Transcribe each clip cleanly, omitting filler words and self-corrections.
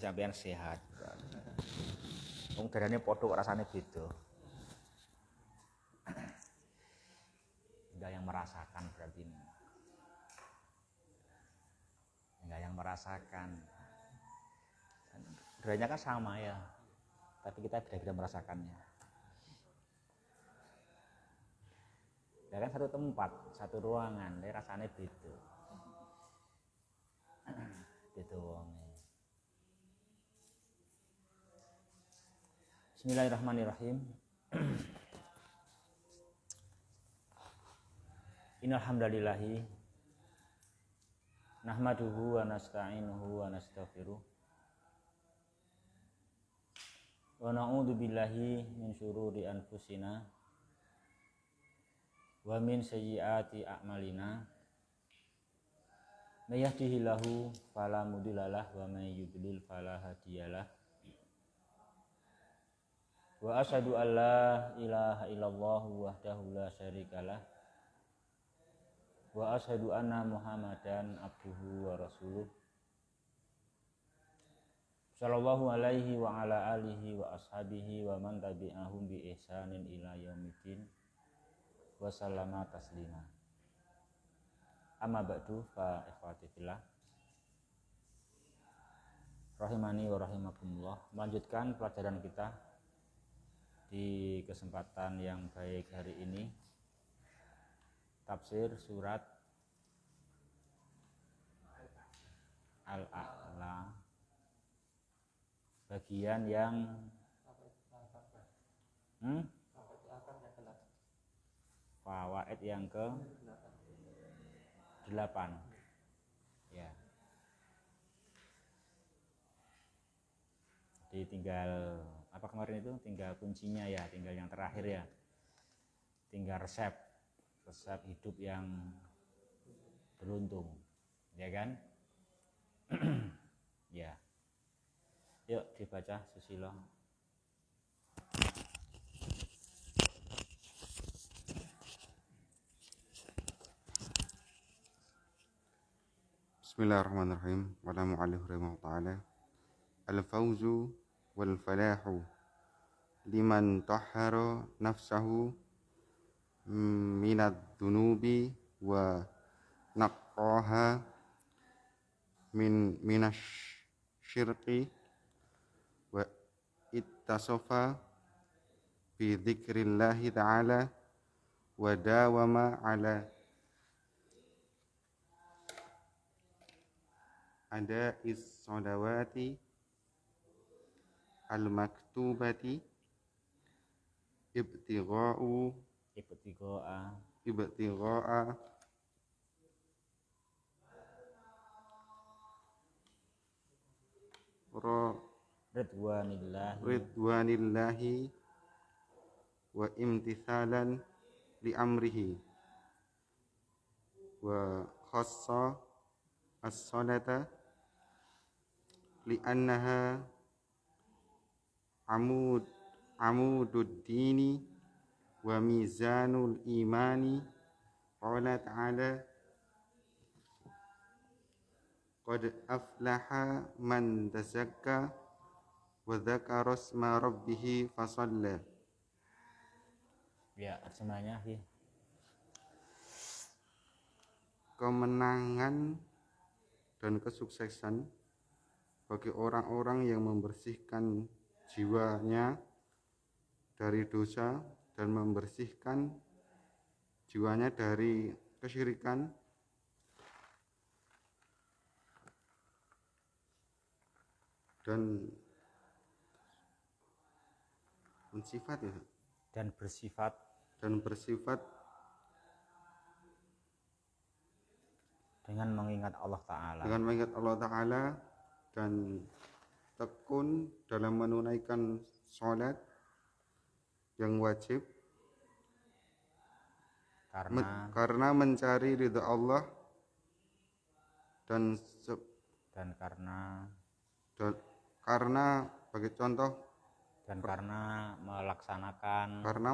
sampean sehat. Wong darane padha rasane beda. Enggak yang merasakan berarti ini. Enggak yang merasakan. Derajatnya kan sama ya. Tapi kita beda-beda merasakannya. Ya kan satu tempat, satu ruangan, dia rasanya beda. Beda wonge. Bismillahirrahmanirrahim. Innal hamdalillahi nahmaduhu wa nasta'inuhu wa nastaghfiruh. Wa na'udzu billahi min syururi anfusina wa min sayyiati a'malina. May yahdihillahu fala mudhillalah wa may yudlil fala hadiyalah. Wa asyhadu an la ilaha illallah wahdahu la syarikalah. Wa asyhadu anna Muhammadan abduhu wa rasuluh. Sallallahu alaihi wa ala alihi wa ashabihi wa man tabi'ahum bi ihsanin ila yaumiddin. Wa sallama taslima. Amma ba'du fa ikhwati fillah. Rahimani wa rahimakumullah. Melanjutkan pelajaran kita di kesempatan yang baik hari ini. Tafsir surat Al-A'la bagian yang fawaid yang ke-8 ya. Jadi tinggal apa kemarin itu, tinggal kuncinya ya, tinggal yang terakhir ya, tinggal resep hidup yang beruntung, ya kan? Ya. Yuk dibaca susilo. Bismillahirrahmanirrahim. Qala mu'allif rahimahullah ta'ala. Al-fawzu wal falahu liman tahhara nafsahu minad dunubi wa naqqaha minash syirqi wa ittasafa bi dzikrillahi ta'ala wa dawama ala ada is-sholawati al-maktubati ibtigha'a ridwanillahi wa imtithalan li amrihi wa khassa as-salata li'annaha amudud dini wa mizanul imani. Qala ta'ala qad aflaha man tazakka wa dzakara isma rabbih fasalla. Ya, semuanya sih. Kemenangan dan kesuksesan bagi orang-orang yang membersihkan jiwanya dari dosa dan membersihkan jiwanya dari kesyirikan dan bersifat dengan mengingat Allah Ta'ala. Dan tekun dalam menunaikan sholat yang wajib karena mencari ridha Allah dan karena bagi contoh dan karena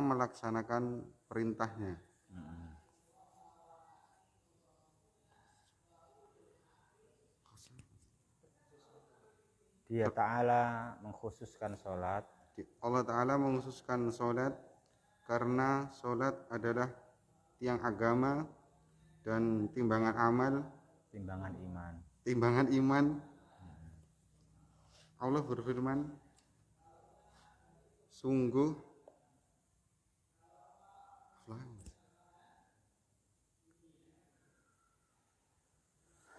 melaksanakan perintahnya. Dia Ta'ala mengkhususkan sholat. Allah Ta'ala mengkhususkan sholat karena sholat adalah tiang agama dan timbangan amal, timbangan iman. Allah berfirman, sungguh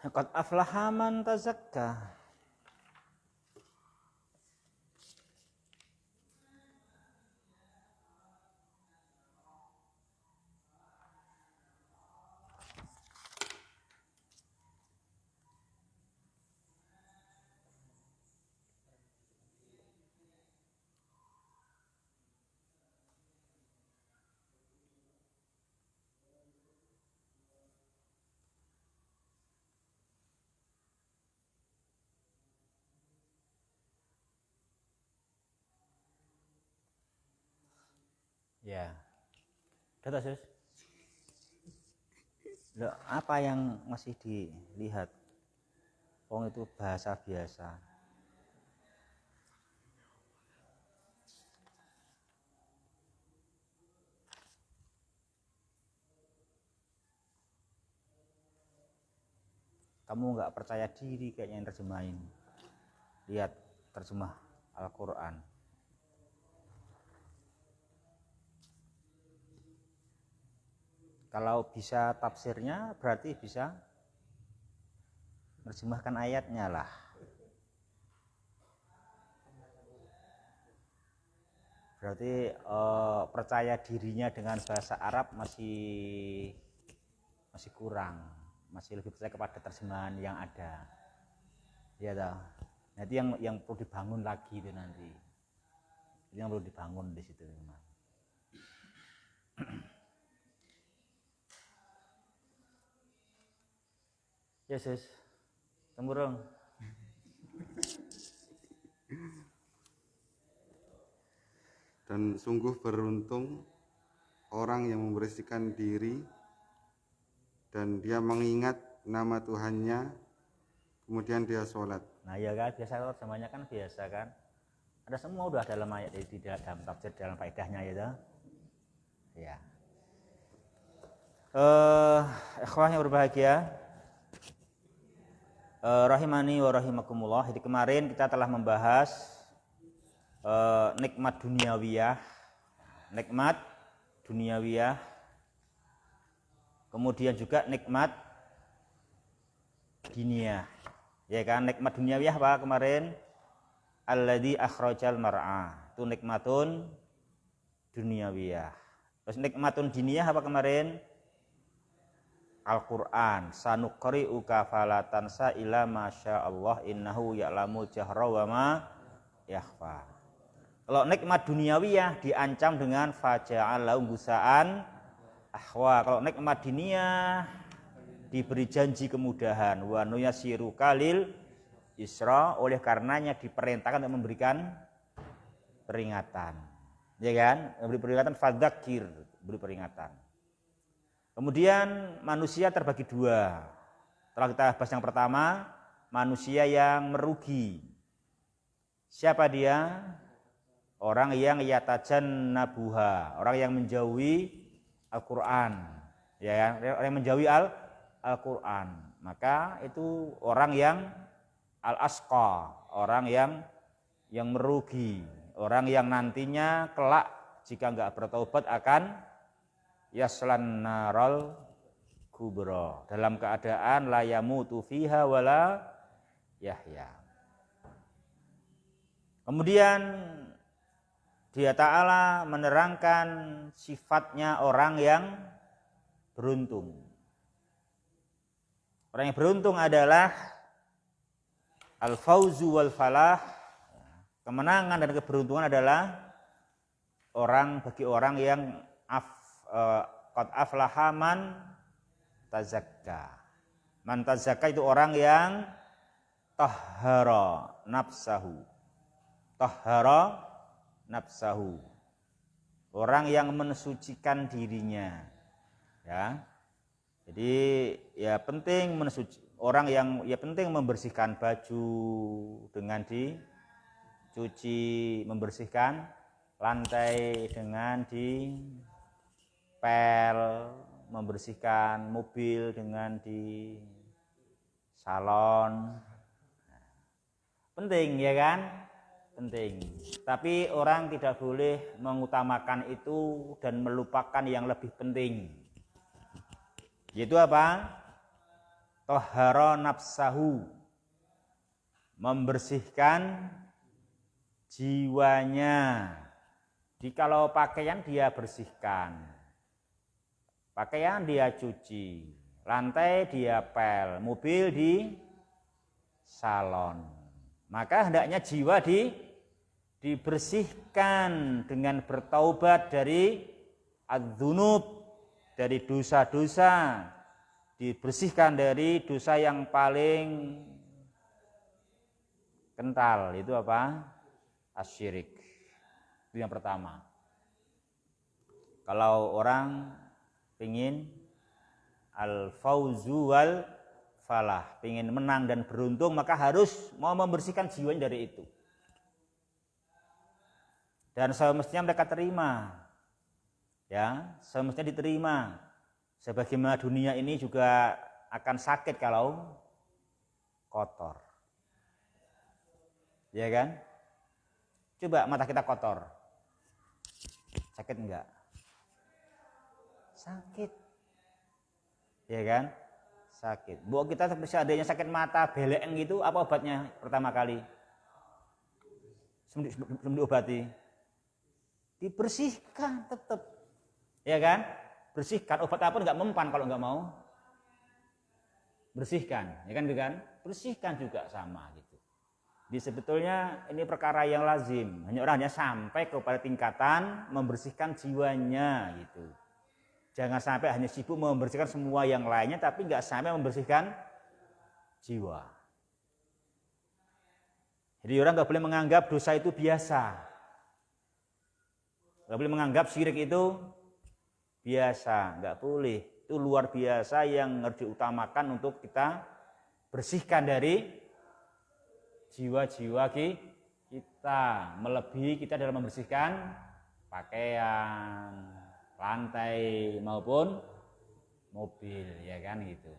Qad aflaha man tazakka. Ya. Kata Sus. Loh, apa yang masih dilihat? Wong itu bahasa biasa. Kamu nggak percaya diri kayaknya yang terjemahin. Lihat terjemah Al-Quran. Kalau bisa tafsirnya berarti bisa menerjemahkan ayatnya lah. Berarti percaya dirinya dengan bahasa Arab masih kurang, masih lebih percaya kepada terjemahan yang ada. Ya toh. Nanti yang perlu dibangun lagi itu nanti. Yang perlu dibangun di situ memang. Yesus, temburung. Dan sungguh beruntung orang yang membersihkan diri dan dia mengingat nama Tuhannya, kemudian dia sholat. Nah ya kan, biasa kalau semuanya kan biasa kan. Ada semua udah dalam ayat di dalam tafsir, dalam faedahnya ya. Ya. Ikhwah yang berbahagia, rahimani wa rahimakumullah. Jadi kemarin kita telah membahas nikmat duniawiyah, kemudian juga nikmat diniyah. Ya kan, nikmat duniawiyah apa kemarin? Alladzi akhrajal mar'a. Itu nikmatun duniawiyah. Terus nikmatun diniyah apa kemarin? Al-Qur'an. Sanuqri'uka fala tansa illa masyaallah innahu ya'lamul jahra wa ma yakhfa. Kalau nikmat duniawiyah diancam dengan faja'al gusaan ahwa. Kalau nikmat diniyah diberi janji kemudahan, wa nuyasiru kalil isra, oleh karenanya diperintahkan untuk memberikan peringatan. Ya kan? Memberi peringatan, fadzakir, beri peringatan. Kemudian manusia terbagi dua. Telah kita bahas yang pertama, manusia yang merugi. Siapa dia? Orang yang yatajannabuha, orang yang menjauhi Al-Qur'an. Ya, orang yang menjauhi Al-Qur'an. Maka itu orang yang al-asqa, orang yang merugi, orang yang nantinya kelak jika enggak bertaubat akan yaslan naral kubra, dalam keadaan la yamutu fiha wala yahya. Kemudian Dia Ta'ala menerangkan sifatnya orang yang beruntung. Orang yang beruntung adalah al-fauzu wal falah. Kemenangan dan keberuntungan adalah bagi orang yang qad aflaha man tazakka. Man tazakka itu orang yang tahhara nafsahu. Tahhara nafsahu. Orang yang mensucikan dirinya. Ya. Jadi ya penting orang yang ya penting membersihkan baju dengan dicuci, membersihkan lantai dengan dipel, membersihkan mobil dengan di salon. Penting ya kan? Penting. Tapi orang tidak boleh mengutamakan itu dan melupakan yang lebih penting. Yaitu apa? Tohara nafsahu, membersihkan jiwanya. Jadi kalau pakaian dia bersihkan, pakaian dia cuci, lantai dia pel, mobil di salon. Maka hendaknya jiwa dibersihkan dengan bertaubat dari adzunub, dari dosa-dosa, dibersihkan dari dosa yang paling kental, itu apa? Asyirik. Itu yang pertama. Kalau orang ingin al-fauzu wal falah, ingin menang dan beruntung, maka harus mau membersihkan jiwanya dari itu. Dan semestinya mereka terima, ya, semestinya diterima. Sebagaimana dunia ini juga akan sakit kalau kotor, ya kan? Coba mata kita kotor, sakit enggak? Sakit, ya kan? Sakit. Bu, kita seandainya sakit mata beleng gitu, apa obatnya pertama kali? Sebelum diobati, dibersihkan tetap, ya kan? Bersihkan. Obat apa nggak mempan kalau nggak mau bersihkan, ya kan? Gitu kan? Bersihkan juga sama gitu. Jadi sebetulnya ini perkara yang lazim. Hanya orang hanya sampai kepada tingkatan membersihkan jiwanya gitu. Jangan sampai hanya sibuk membersihkan semua yang lainnya, tapi nggak sampai membersihkan jiwa. Jadi orang nggak boleh menganggap dosa itu biasa. Nggak boleh menganggap syirik itu biasa, nggak boleh. Itu luar biasa yang harus diutamakan untuk kita bersihkan dari jiwa-jiwa kita. Melebihi kita dalam membersihkan pakaian, lantai maupun mobil, ya kan gitu.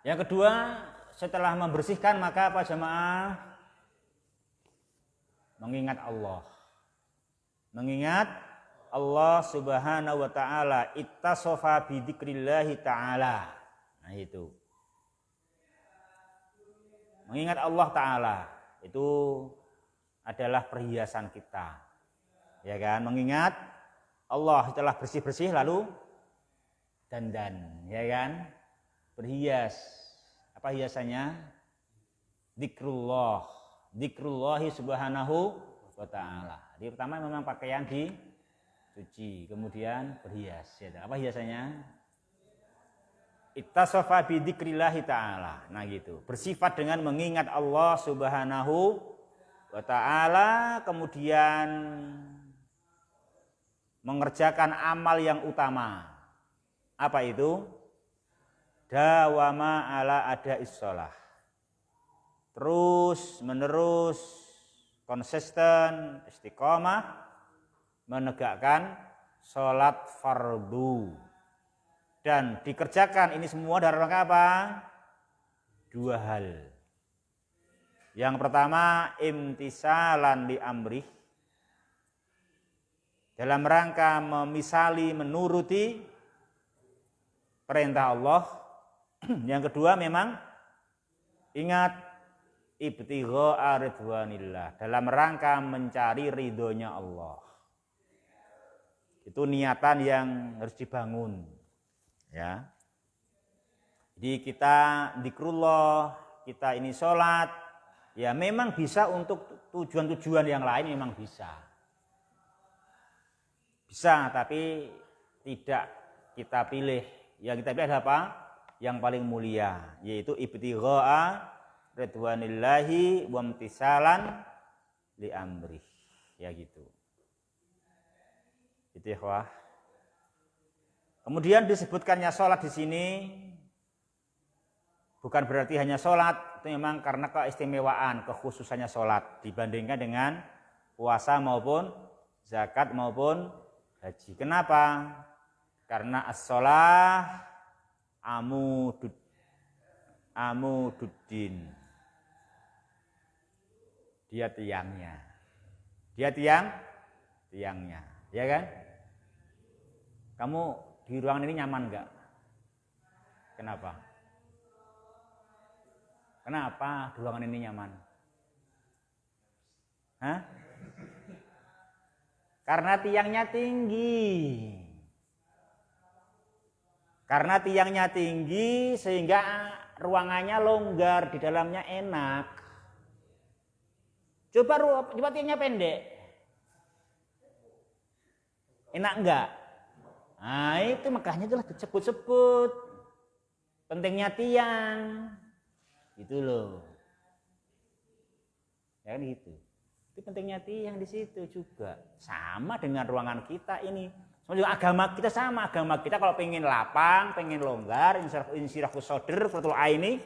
Yang kedua, setelah membersihkan maka apa jemaah? Mengingat Allah. Mengingat Allah Subhanahu wa taala, ittasofa bi dzikrillahi taala. Nah itu. Mengingat Allah taala itu adalah perhiasan kita. Ya kan? Mengingat Allah setelah bersih-bersih lalu dandan, ya kan? Berhias. Apa hiasannya? Dzikrullah. Dzikrullahi subhanahu wa ta'ala. Jadi pertama memang pakaian dicuci, kemudian berhias. Ya, apa hiasannya? Ittasafa bi dzikrillahi ta'ala. Nah gitu. Bersifat dengan mengingat Allah subhanahu wa ta'ala, kemudian mengerjakan amal yang utama. Apa itu? Dawama ala ada'is shalah. Terus menerus konsisten istiqomah menegakkan sholat fardu, dan dikerjakan ini semua dalam rangka apa? Dua hal. Yang pertama, imtisalan li amrih, dalam rangka memisali, menuruti perintah Allah. Yang kedua memang ingat ibtigha'a ridwanillah, dalam rangka mencari ridhonya Allah. Itu niatan yang harus dibangun, ya. Jadi kita dzikrullah, kita ini sholat, ya memang bisa untuk tujuan-tujuan yang lain, memang bisa. Bisa, tapi tidak kita pilih. Yang kita pilih adalah apa? Yang paling mulia, yaitu ibtigha'a ridwanillahi wa imtisalan li amrih, ya gitu. Itu ya, Kemudian disebutkannya sholat di sini bukan berarti hanya sholat, itu memang karena keistimewaan, kekhususannya sholat dibandingkan dengan puasa maupun zakat maupun haji. Kenapa? Karena as-sholah amududdin. Dia tiangnya. Dia tiangnya, ya kan? Kamu di ruangan ini nyaman enggak? Kenapa? Kenapa di ruangan ini nyaman? Hah? Karena tiangnya tinggi. Karena tiangnya tinggi sehingga ruangannya longgar, di dalamnya enak. Coba tiangnya pendek. Enak enggak? Nah itu makanya itulah disebut-sebut pentingnya tiang. Gitu loh. Ya kan gitu. Itu pentingnya tiang di situ juga. Sama dengan ruangan kita ini. Sama juga agama kita sama. Agama kita kalau pengen lapang, pengen longgar, insyirahus sodr, furtul aini,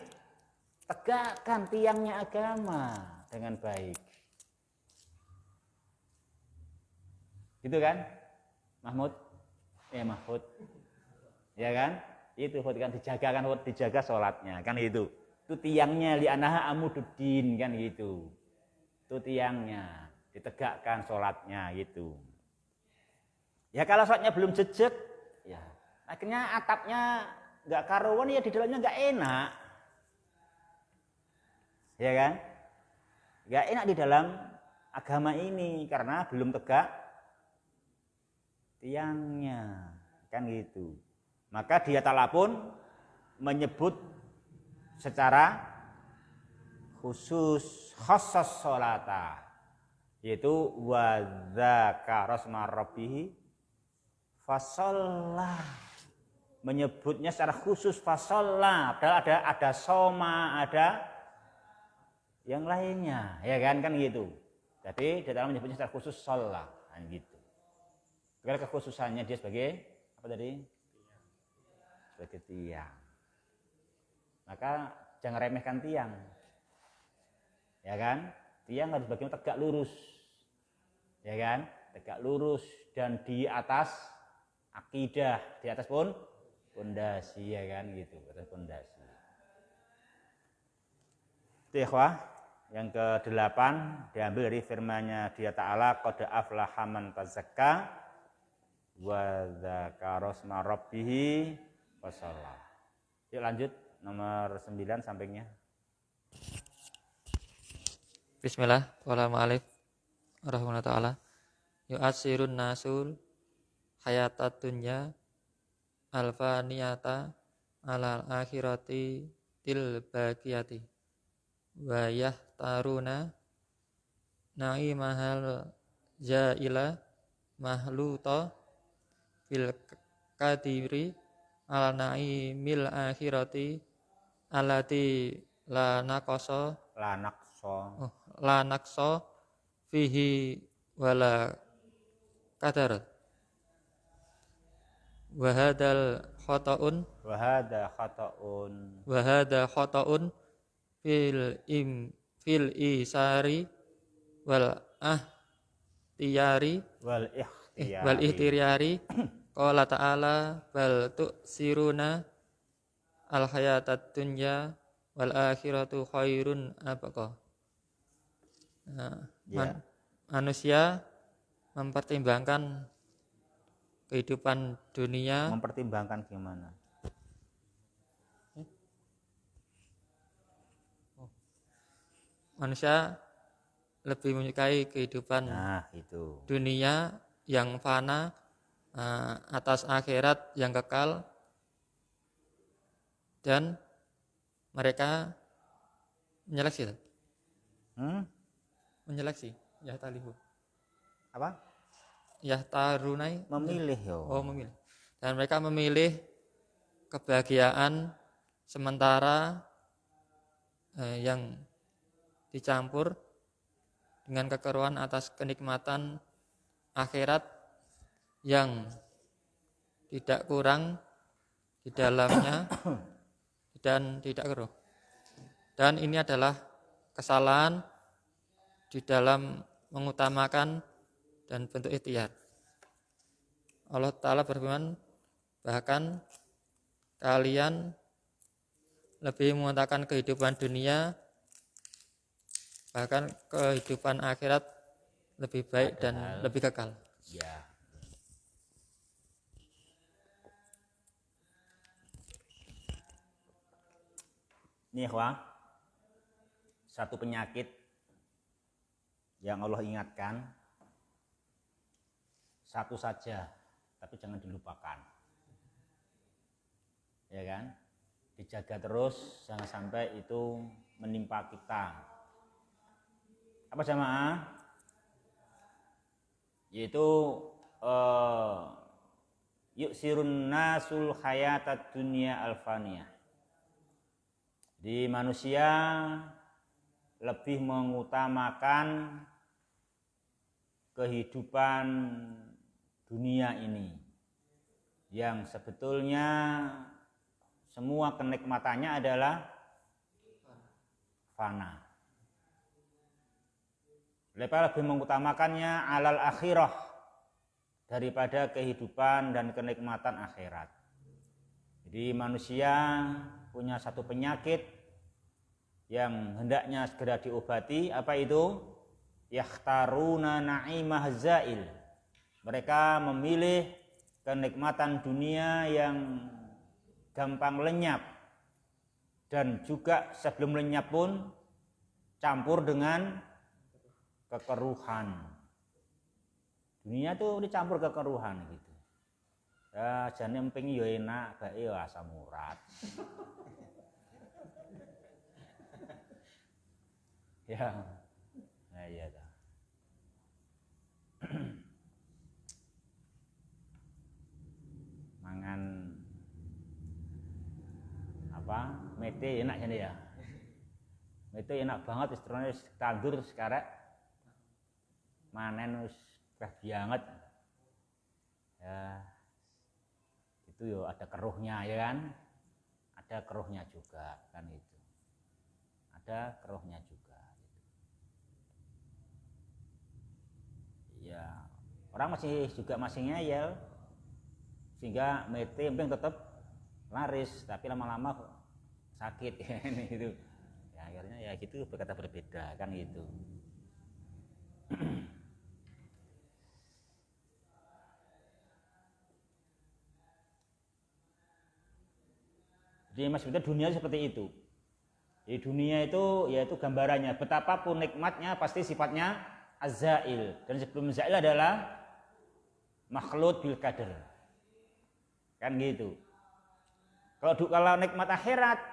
tegakkan tiangnya agama dengan baik. Gitu kan? Mahmud? Mahfud. Ya kan? Itu kan dijaga sholatnya kan itu. Itu tiangnya li'anaha amududdin kan gitu. Itu tiangnya, ditegakkan sholatnya gitu. Ya kalau sholatnya belum jejek, ya akhirnya atapnya nggak karuan, ya di dalamnya nggak enak. Ya kan? Nggak enak di dalam agama ini karena belum tegak tiangnya kan gitu. Maka dia ta'ala pun menyebut secara khusus khassas sholata, yaitu wa dzakara asma rabbih fasalla, menyebutnya secara khusus fasalla, padahal ada soma, ada yang lainnya, ya kan gitu. Tapi dia dalam menyebutnya secara khusus sholat kan gitu. Karena kekhususannya dia sebagai apa tadi? Sebagai tiang. Maka jangan remehkan tiang. Ya kan? Tiang harus bagaimana tegak lurus. Ya kan? Tegak lurus dan di atas akidah, di atas pun pondasi, ya kan gitu, atas pondasi. Itu ikhwah, yang ke-8 diambil dari firman-Nya dia Ta'ala, qad aflaha man tazakka wa dzakara asma rabbih wa shalla. Yuk lanjut nomor 9 sampingnya. Bismillah, wala ma'alif rahimahullah ta'ala. Yu'asirun nasul hayatat dunya alfaniyata alal akhirati til baqiyati wa yahtaruna na'imahal jaila mahluta fil kadiri ala na'imil akhirati alati la naqsa fihi wala qadar wa hadal khata'un fil isari wal ihtiyari qala ta'ala bal tu'siruna al hayatad dunya wal akhiratu khairun abqa. Manusia mempertimbangkan kehidupan dunia. Mempertimbangkan gimana? Manusia lebih menyukai kehidupan dunia yang fana atas akhirat yang kekal, dan mereka menyeleksi. Menyeleksi, ya talihu. Apa? Ya tarunai. Memilih yo. Oh, memilih. Dan mereka memilih kebahagiaan sementara yang dicampur dengan kekeruan atas kenikmatan akhirat yang tidak kurang di dalamnya dan tidak keruh. Dan ini adalah kesalahan di dalam mengutamakan dan bentuk ikhtiar. Allah Ta'ala berfirman, bahkan kalian lebih mengutamakan kehidupan dunia, bahkan kehidupan akhirat lebih baik dan lebih kekal. Ya. Ini ikhwah, satu penyakit yang Allah ingatkan, satu saja, tapi jangan dilupakan. Ya kan? Dijaga terus, jangan sampai itu menimpa kita. Apa jamaah? Yaitu yuksirun nasul hayatat dunia alfaniyah. Di manusia lebih mengutamakan kehidupan dunia ini yang sebetulnya semua kenikmatannya adalah fana. Mereka lebih mengutamakannya alal akhirah daripada kehidupan dan kenikmatan akhirat. Jadi manusia punya satu penyakit yang hendaknya segera diobati. Apa itu? Yakhtaruna na'imah zail. Mereka memilih kenikmatan dunia yang gampang lenyap, dan juga sebelum lenyap pun campur dengan kekeruhan. Dunia itu dicampur kekeruhan gitu. Ya jane emping yo enak, bae yo asam urat. Ya. Nah iya dah. Mangan apa? Mete enak jane ya. Mete enak banget istilahnya tandur sekarang. Manen wis banget. Ya. Itu yo ada keruhnya ya kan, ada keruhnya juga kan itu, ada keruhnya juga gitu. Ya orang masih ngeyel sehingga mete emping tetap laris tapi lama-lama sakit gitu ya, akhirnya ya gitu berkata berbeda kan gitu. Jadi maksudnya dunia seperti itu. Di dunia itu yaitu gambarannya betapapun nikmatnya pasti sifatnya azail, dan sebelum zail adalah makhlud bil qadar. Kan gitu. Kalau nikmat akhirat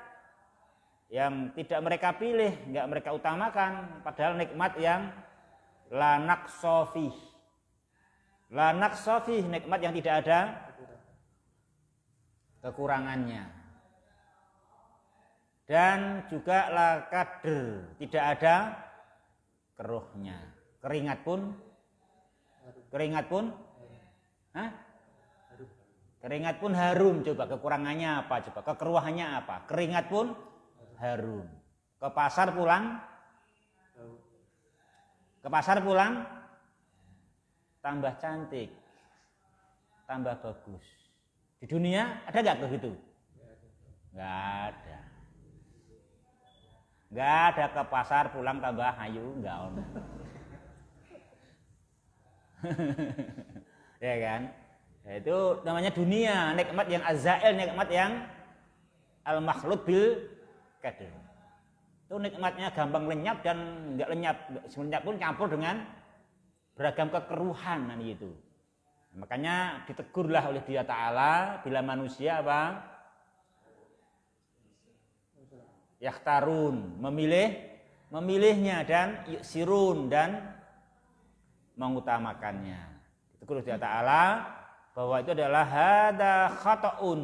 yang tidak mereka pilih, enggak mereka utamakan, padahal nikmat yang la naqsafih. La naqsafih, nikmat yang tidak ada kekurangannya. Dan juga la qadr, tidak ada keruhnya. Keringat pun hah? Keringat pun harum. Coba kekurangannya apa? Coba kekeruhannya apa? Keringat pun harum. Ke pasar pulang tambah cantik, tambah bagus. Di dunia ada nggak begitu? Nggak ada. Nggak ada ke pasar pulang tambah ayu, nggak ono. Ya kan? Ya, itu namanya dunia, nikmat yang azail, nikmat yang al-makhlud bil qadar. Itu nikmatnya gampang lenyap dan nggak lenyap, sebenarnya pun campur dengan beragam kekeruhan gitu. Makanya ditegurlah oleh Dia Ta'ala bila manusia apa? Yakhtarun, memilihnya, dan yuksirun, dan mengutamakannya. Ditegur Dia Ta'ala bahwa itu adalah hada khata'un.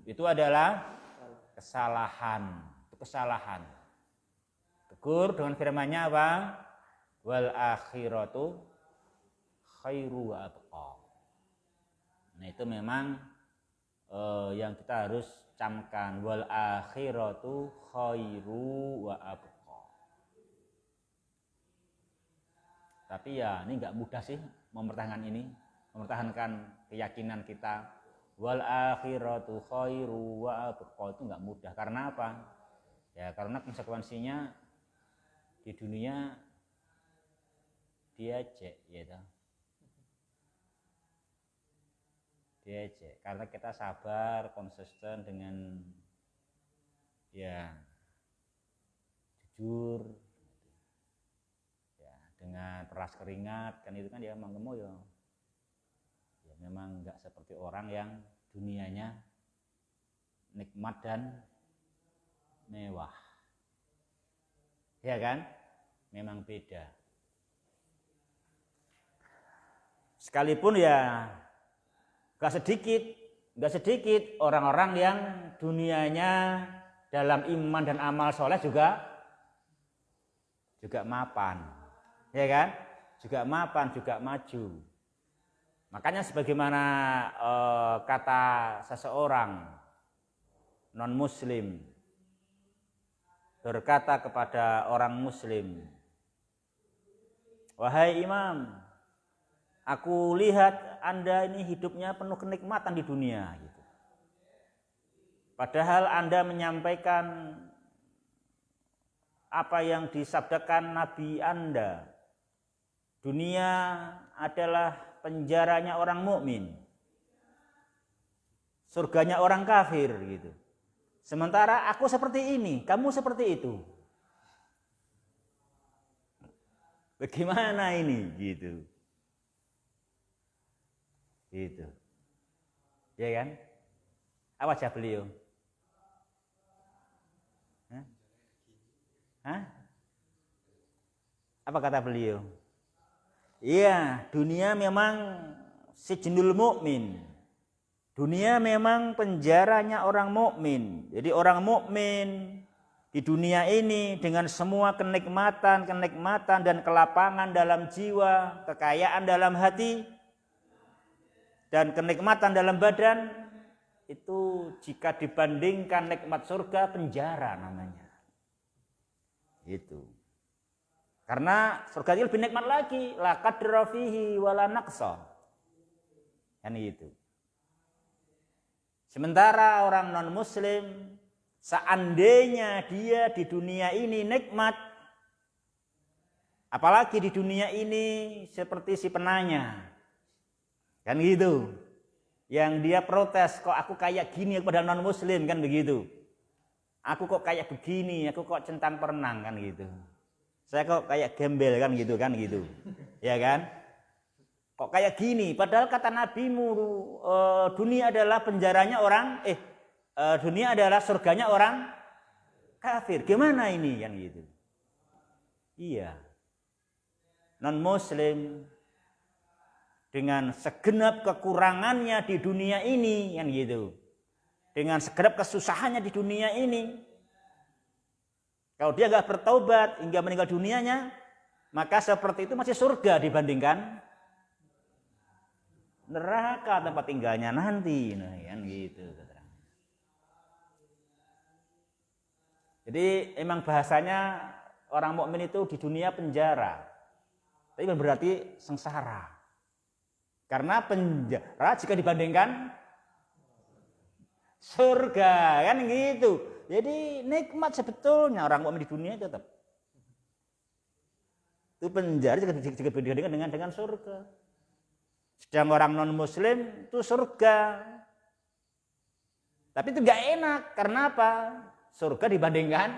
Itu adalah kesalahan. Itu kesalahan. Tegur dengan firman-Nya apa? Wal akhiratu khairu wa abqa. Nah itu memang yang kita harus camkan, wal akhiratu khairu wa abqa. Tapi ya ini nggak mudah sih mempertahankan keyakinan kita. Wal akhiratu khairu wa abqa itu nggak mudah. Karena apa? Ya karena konsekuensinya di dunia diejek, ya. Diejek. Karena kita sabar, konsisten dengan ya jujur, ya dengan peras keringat, kan itu kan ya memang ya memang nggak seperti orang yang dunianya nikmat dan mewah, ya kan? Memang beda. Sekalipun ya gak sedikit orang-orang yang dunianya dalam iman dan amal soleh juga mapan, ya kan? Juga mapan, juga maju. Makanya sebagaimana kata seseorang non-muslim berkata kepada orang muslim, wahai imam, aku lihat Anda ini hidupnya penuh kenikmatan di dunia gitu. Padahal Anda menyampaikan apa yang disabdakan Nabi Anda. Dunia adalah penjaranya orang mukmin, surganya orang kafir gitu. Sementara aku seperti ini, kamu seperti itu. Bagaimana ini gitu? Gitu. Ya kan? Apa wajah beliau? Hah? Apa kata beliau? Iya, dunia memang sijnul mukmin. Dunia memang penjaranya orang mukmin. Jadi orang mukmin di dunia ini dengan semua kenikmatan dan kelapangan dalam jiwa, kekayaan dalam hati, dan kenikmatan dalam badan, itu jika dibandingkan nikmat surga, penjara namanya. Itu. Karena surga itu lebih nikmat lagi, la qadra fihi wala naqsa. Kan gitu. Sementara orang non muslim, seandainya dia di dunia ini nikmat, apalagi di dunia ini seperti si penanya, kan gitu. Yang dia protes, kok aku kayak gini kepada non muslim, kan begitu. Aku kok kayak begini, aku kok centang perenang, kan gitu. Saya kok kayak gembel, kan gitu. Ya kan? Kok kayak gini, padahal kata nabimu dunia adalah penjaranya orang dunia adalah surganya orang kafir. Gimana ini, kan gitu. Iya. Non muslim dengan segenap kekurangannya di dunia ini, kan gitu. Dengan segenap kesusahannya di dunia ini, kalau dia nggak bertaubat hingga meninggal dunianya, maka seperti itu masih surga dibandingkan neraka tempat tinggalnya nanti, nah, kan gitu. Jadi emang bahasanya orang mukmin itu di dunia penjara, tapi berarti sengsara. Karena penjara jika dibandingkan surga, kan gitu. Jadi nikmat sebetulnya orang mukmin di dunia tetap. Itu penjara jika dibandingkan dengan surga. Sedang orang non muslim itu surga. Tapi itu gak enak. Karena apa? Surga dibandingkan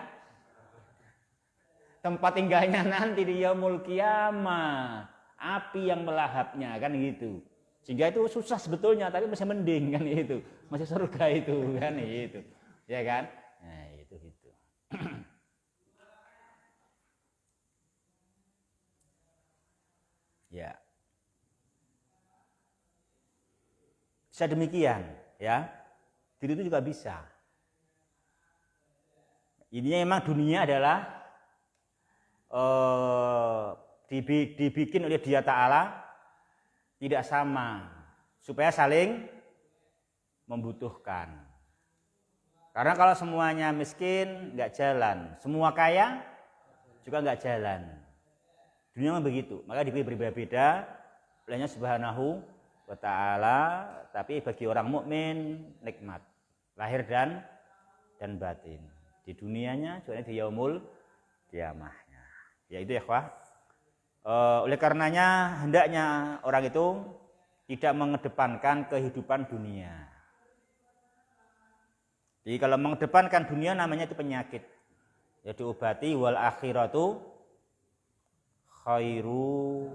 tempat tinggalnya nanti di yaumul qiyamah, api yang melahapnya, kan gitu. Sehingga itu susah sebetulnya, tapi masih mending, kan itu. Masih surga itu, kan itu. Ya kan? Nah, itu. Ya. Bisa demikian, ya. Diri itu juga bisa. Ini memang dunia adalah dibikin oleh Dia Ta'ala tidak sama, supaya saling membutuhkan. Karena kalau semuanya miskin nggak jalan, semua kaya juga nggak jalan. Dunia memang begitu. Maka diberi berbeda-beda olehnya Subhanahu wa ta'ala, tapi bagi orang mukmin nikmat lahir dan batin. Di dunianya juga di yaumul kiamahnya. Ya itu ya, ikhwah. Oleh karenanya hendaknya orang itu tidak mengedepankan kehidupan dunia. Jadi kalau mengedepankan dunia namanya itu penyakit. Ya diobati, wal akhiratu khairu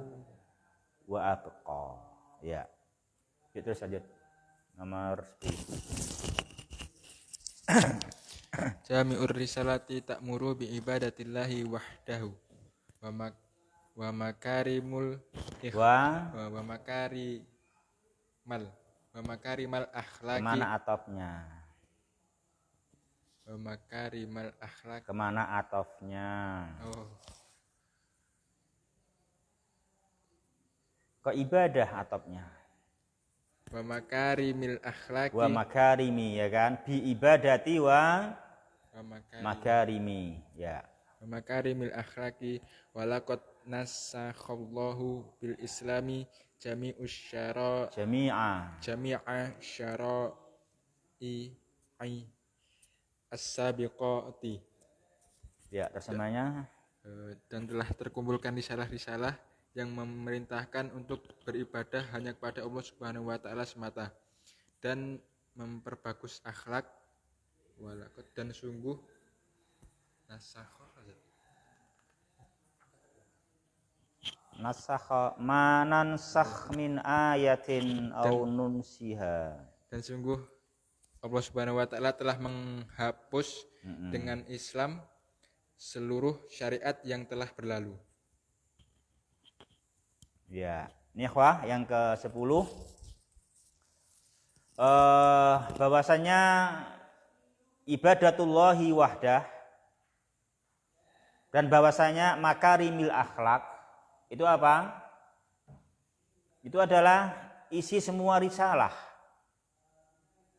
wa abqa. Ya. Terus lanjut. Nomor 10. Jami'ur risalati ta'muru bi ibadatillahi wahdahu wa makarimul wa makarimal akhlaki. Kemana atofnya? Wa makarimal akhlaki. Kemana atofnya? Oh. Ke ibadah atofnya. Wa makarimil akhlaki. Wa makarimi, ya kan? Bi ibadati wa makarimi, ya. Wa makarimil akhlaki walaqad nasakhallahu bil islami jami'a syara'i as-sabiqati. Ya, terjemahnya. Dan telah terkumpulkan risalah-risalah yang memerintahkan untuk beribadah hanya kepada Allah Subhanahu wa taala semata dan memperbagus akhlak walaqad dan sungguh Nasakha manansakh min ayatin au nunsiha. Dan sungguh Allah Subhanahu wa taala telah menghapus dengan Islam seluruh syariat yang telah berlalu. Ya, ini ikhwah yang ke-10. Bahwasanya ibadatullahi wahdah dan bahwasanya makarimil akhlak itu apa? Itu adalah isi semua risalah.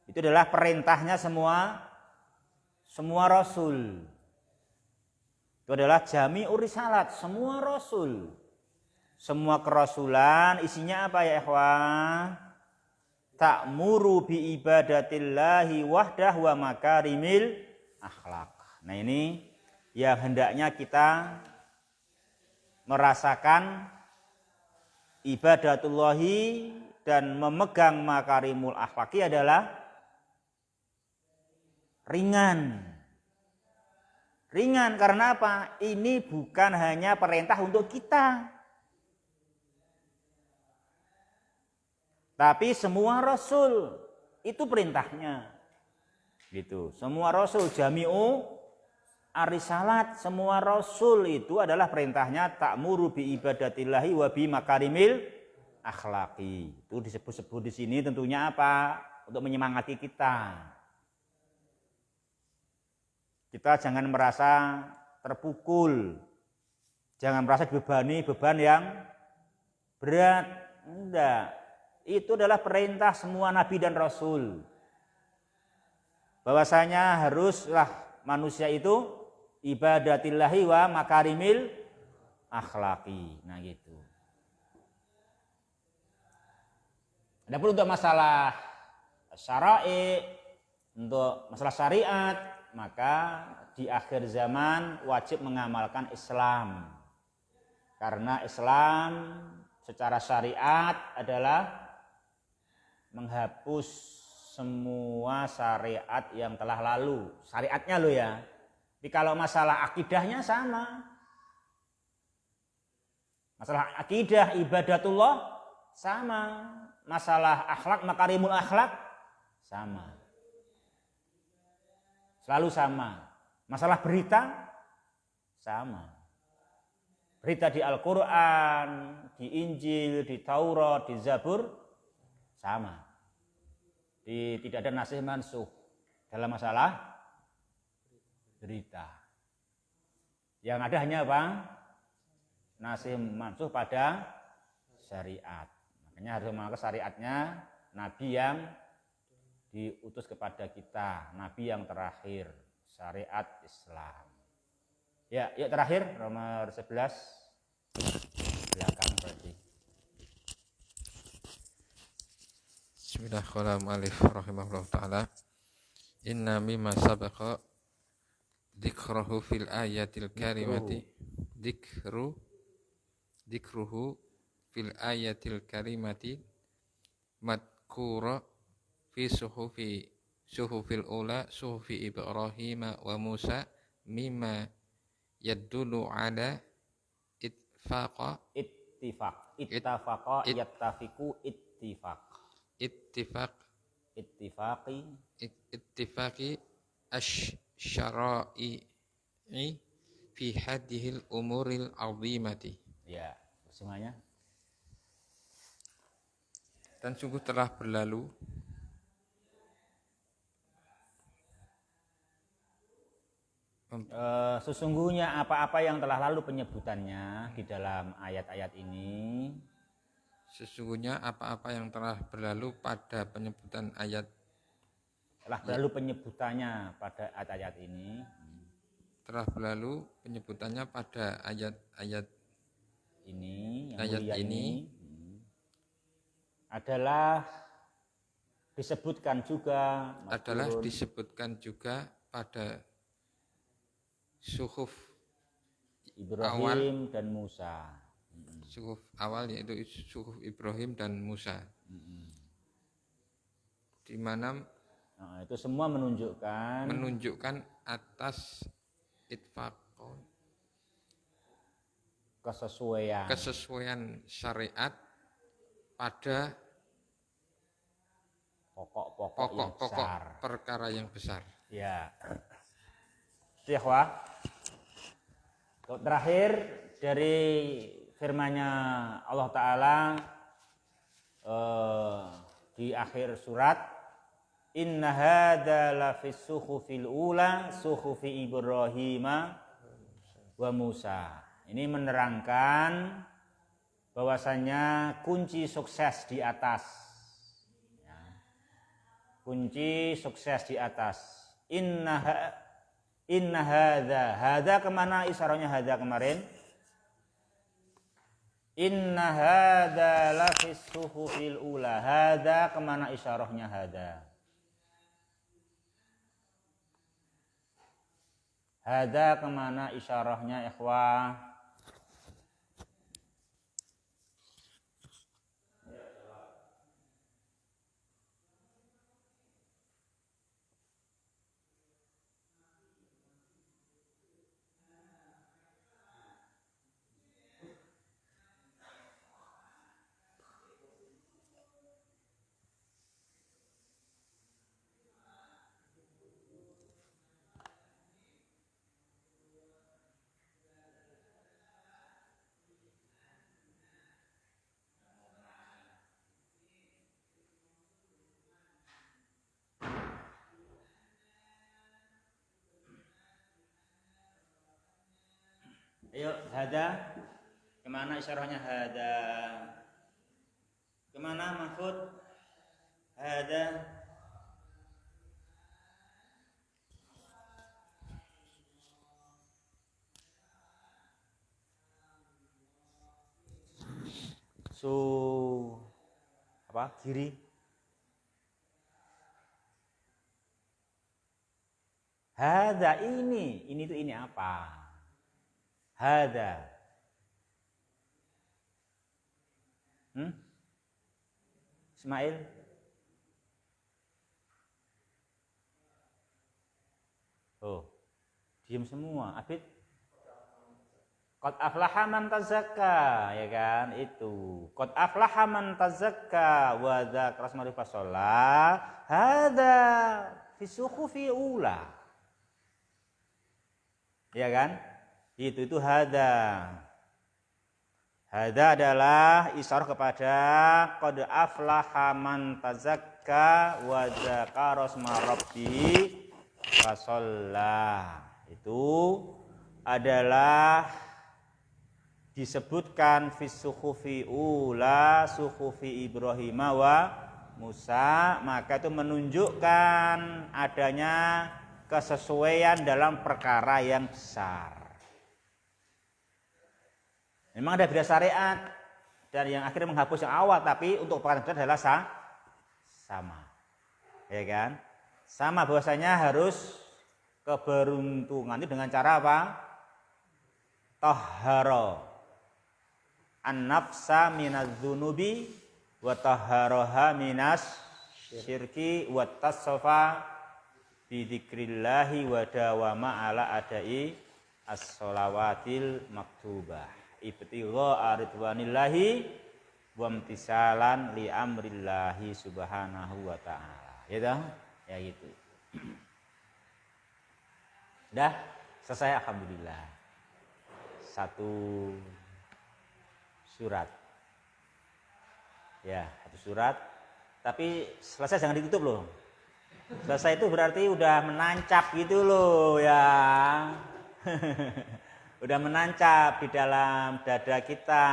Itu adalah perintahnya semua rasul. Itu adalah jami'ur risalat, semua rasul. Semua kerasulan isinya apa ya ikhwah? Ta'muru bi ibadatillahi wahdah wa makarimil akhlak. Nah ini yang hendaknya kita merasakan ibadatullahi dan memegang makarimul akhlaki adalah ringan. Ringan karena apa? Ini bukan hanya perintah untuk kita, tapi semua rasul itu perintahnya. Gitu. Semua rasul jami'u arisalat, semua rasul itu adalah perintahnya ta'muru bi ibadatillahi wa bi makarimil akhlaqi. Itu disebut-sebut di sini tentunya apa? Untuk menyemangati kita. Kita jangan merasa terpukul. Jangan merasa dibebani beban yang berat. Enggak. Itu adalah perintah semua nabi dan rasul. Bahwasanya haruslah manusia itu ibadatillahi wa makarimil akhlaqi. Nah gitu. Adapun untuk masalah syara'i, untuk masalah syariat, maka di akhir zaman wajib mengamalkan Islam. Karena Islam secara syariat adalah menghapus semua syariat yang telah lalu. Syariatnya loh ya. Tapi kalau masalah akidahnya sama. Masalah akidah, ibadatullah sama. Masalah akhlak, makarimul akhlak sama. Selalu sama. Masalah berita sama. Berita di Al-Quran, di Injil, di Taurat, di Zabur sama. Tidak ada nasih mansuh dalam masalah berita. Yang ada hanya apa? Nasih mansuh pada syariat. Makanya harus mengaku syariatnya Nabi yang diutus kepada kita, nabi yang terakhir, syariat Islam. Ya, yuk terakhir nomor 11 belakang berarti. Bismillahirrahmanirrahim. Ta'ala inna mimma sabaqa dzikrahu fil ayatil karimati dzikruhu fil ayatil karimati madkura fi suhufil ula suhufi Ibrahim wa Musa mimma yadullu ala ittafaqa yattafiqu ittifaqi asy-syara'i fi hadhil umuril azimati. Ya, semuanya. Dan sungguh telah berlalu sesungguhnya apa-apa yang telah lalu penyebutannya di dalam ayat-ayat ini. Sesungguhnya apa-apa yang telah berlalu pada penyebutan ayat Telah berlalu penyebutannya pada ayat-ayat ini. Telah berlalu penyebutannya pada ayat-ayat Ini, yang ayat mulia ini adalah disebutkan juga pada suhuf Ibrahim dan Musa. Suhuf awal yaitu suhuf Ibrahim dan Musa. Di mana itu semua menunjukkan atas itfaqon kesesuaian syariat pada pokok-pokok perkara yang besar. Ya. Ikhwah. Terakhir dari firman-Nya Allah Ta'ala di akhir surat, inna hadza lafis suhufil ula suhufi Ibrahim wa Musa. Ini menerangkan bahwasanya kunci sukses di atas. Ya. Kunci sukses di atas. Inna hadza kemana isyaratnya hadza kemarin? Inna hadza lafis suhufil ula. Hadza kemana isyarahnya hadza? Hadza kemana isyarahnya ikhwah? Ayo, hada. Kemana isyarahnya hada? Kemana Mahfud? Hada. Kiri. Hada ini tuh ini apa? Hada. Ismail. Oh, diam semua. Abid. Qad aflaha man tazakka, ya kan? Itu. Qad aflaha man tazakka wa dzakara asma rabbih fasalla. Hada fi suhufi ula. Ya kan? Itu hada. Hada adalah isyarat kepada qad aflaha man tazakka wa dzakara asma rabbih fasalla. Itu adalah disebutkan fi suhufi ula suhufi Ibrahim wa Musa, maka itu menunjukkan adanya kesesuaian dalam perkara yang besar. Memang ada beda syariat dan yang akhirnya menghapus yang awal, tapi untuk perkara besar adalah sama. Ya kan? Sama bahwasanya harus keberuntungan itu dengan cara apa? Tahhara an-nafsa minadz-dzunubi wa tahharaha minas syirki wa tasaffa bi dzikrillahi wa dawama ala adai as-shalawatil maktubah ibtigha ridwanillahi wa imtisalan li amrillahi subhanahu wa ta'ala. Ya gitu. Dah selesai alhamdulillah. Satu surat. Ya, satu surat. Tapi selesai jangan ditutup loh. Selesai itu berarti udah menancap gitu loh ya. Udah menancap di dalam dada kita.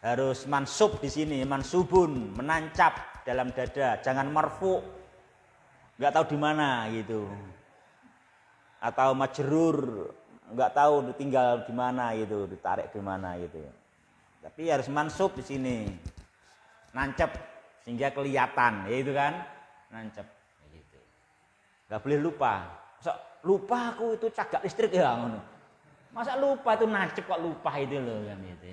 Harus mansub di sini, mansubun, menancap dalam dada, jangan marfu. Enggak tahu di mana gitu. Atau majrur, enggak tahu tinggal di mana gitu, ditarik di mana gitu. Tapi harus mansub di sini. Nancep sehingga kelihatan, ya itu kan? Nancep gitu. Enggak boleh lupa. Masa lupa aku itu cagak listrik ya ngono. Masa lupa itu nancep kok lupa itu loh kan gitu.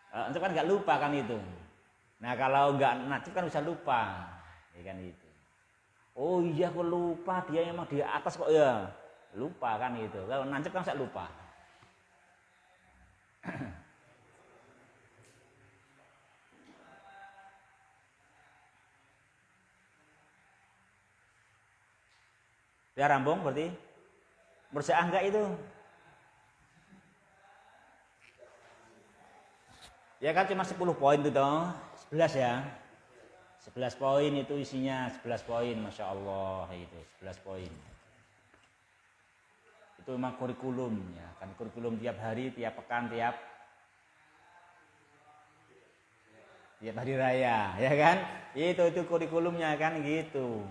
Nancep kan enggak lupa kan itu. Nah, kalau enggak nancep kan bisa lupa. Ya kan itu. Oh iya aku lupa dia emang di atas kok ya. Lupa kan itu. Kalau nancep kan saya lupa. Dia rambung berarti bersiah enggak itu? Ya kan cuma 10 poin itu toh. 11 ya. 11 poin itu isinya, 11 poin Masya Allah itu 11 poin. Itu memang kurikulum ya, kan kurikulum tiap hari, tiap pekan, tiap hari raya, ya kan? Itu kurikulumnya kan gitu.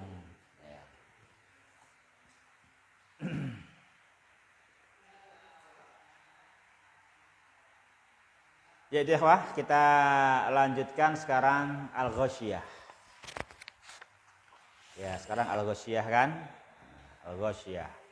Ya ikhwah, kita lanjutkan sekarang Al-Ghasyiyah. Ya, sekarang Al-Ghasyiyah kan? Al-Ghasyiyah.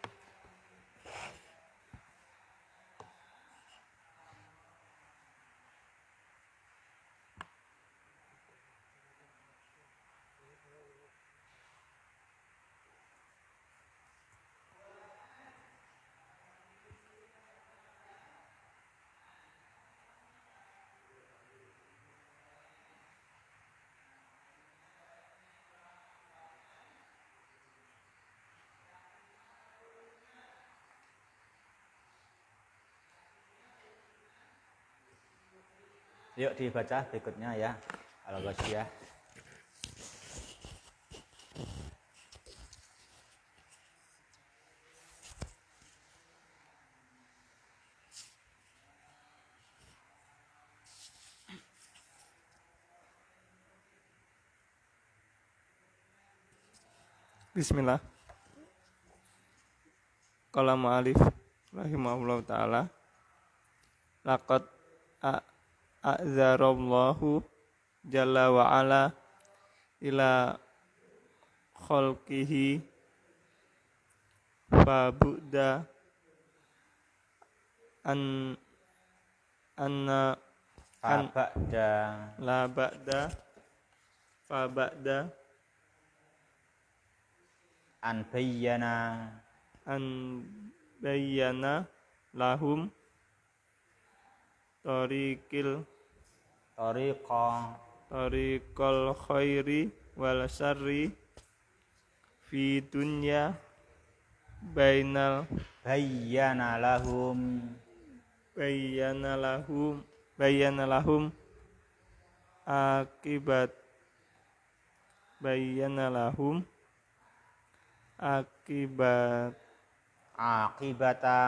Yuk dibaca berikutnya ya. Al-Ghasyiyah. Bismillah. Qala mu'alif rahimahullah ta'ala. Laqad a'zarallahu jalla wa ala ila khalqihi fa bu'da anna Faba'da la ba'da fa ba'da an bayyana lahum tariqal khairi wal syarri fi dunya bainal bayyana lahum akibat akibata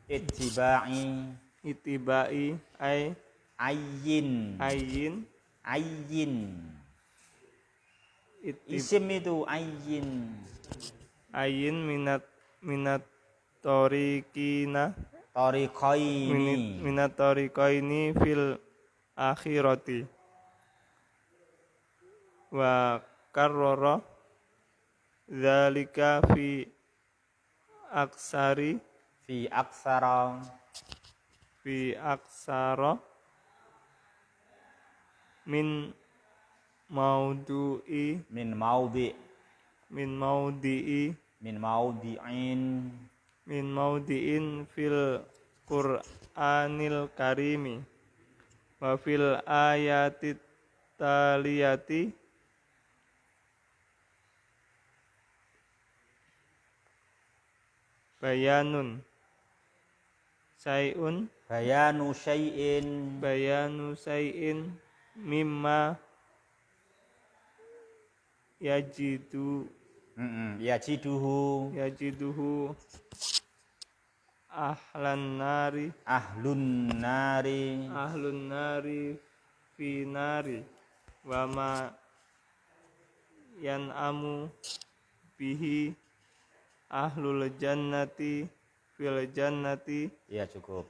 ittiba'i itibai ay Ayyin. ayin Ayyin. itib Isim itu ayyin. ayin minat tariqina Tariqaini. minat tariqaini fil akhirati wa karrara dzalika fi aksari Fi aksara. min maudu'i Min maudi. min maudi'i Min maudi'in. min maudi'in fil Qur'anil Karimi wa fil ayatit taliyati bayanun sayun Bayanu syai'in. bayanu sayin mimma yajiduhu ahlan nari Ahlun nari. ahlun nari fi nari wa ma yan'amu bihi ahlul jannati fil jannati. Ya cukup.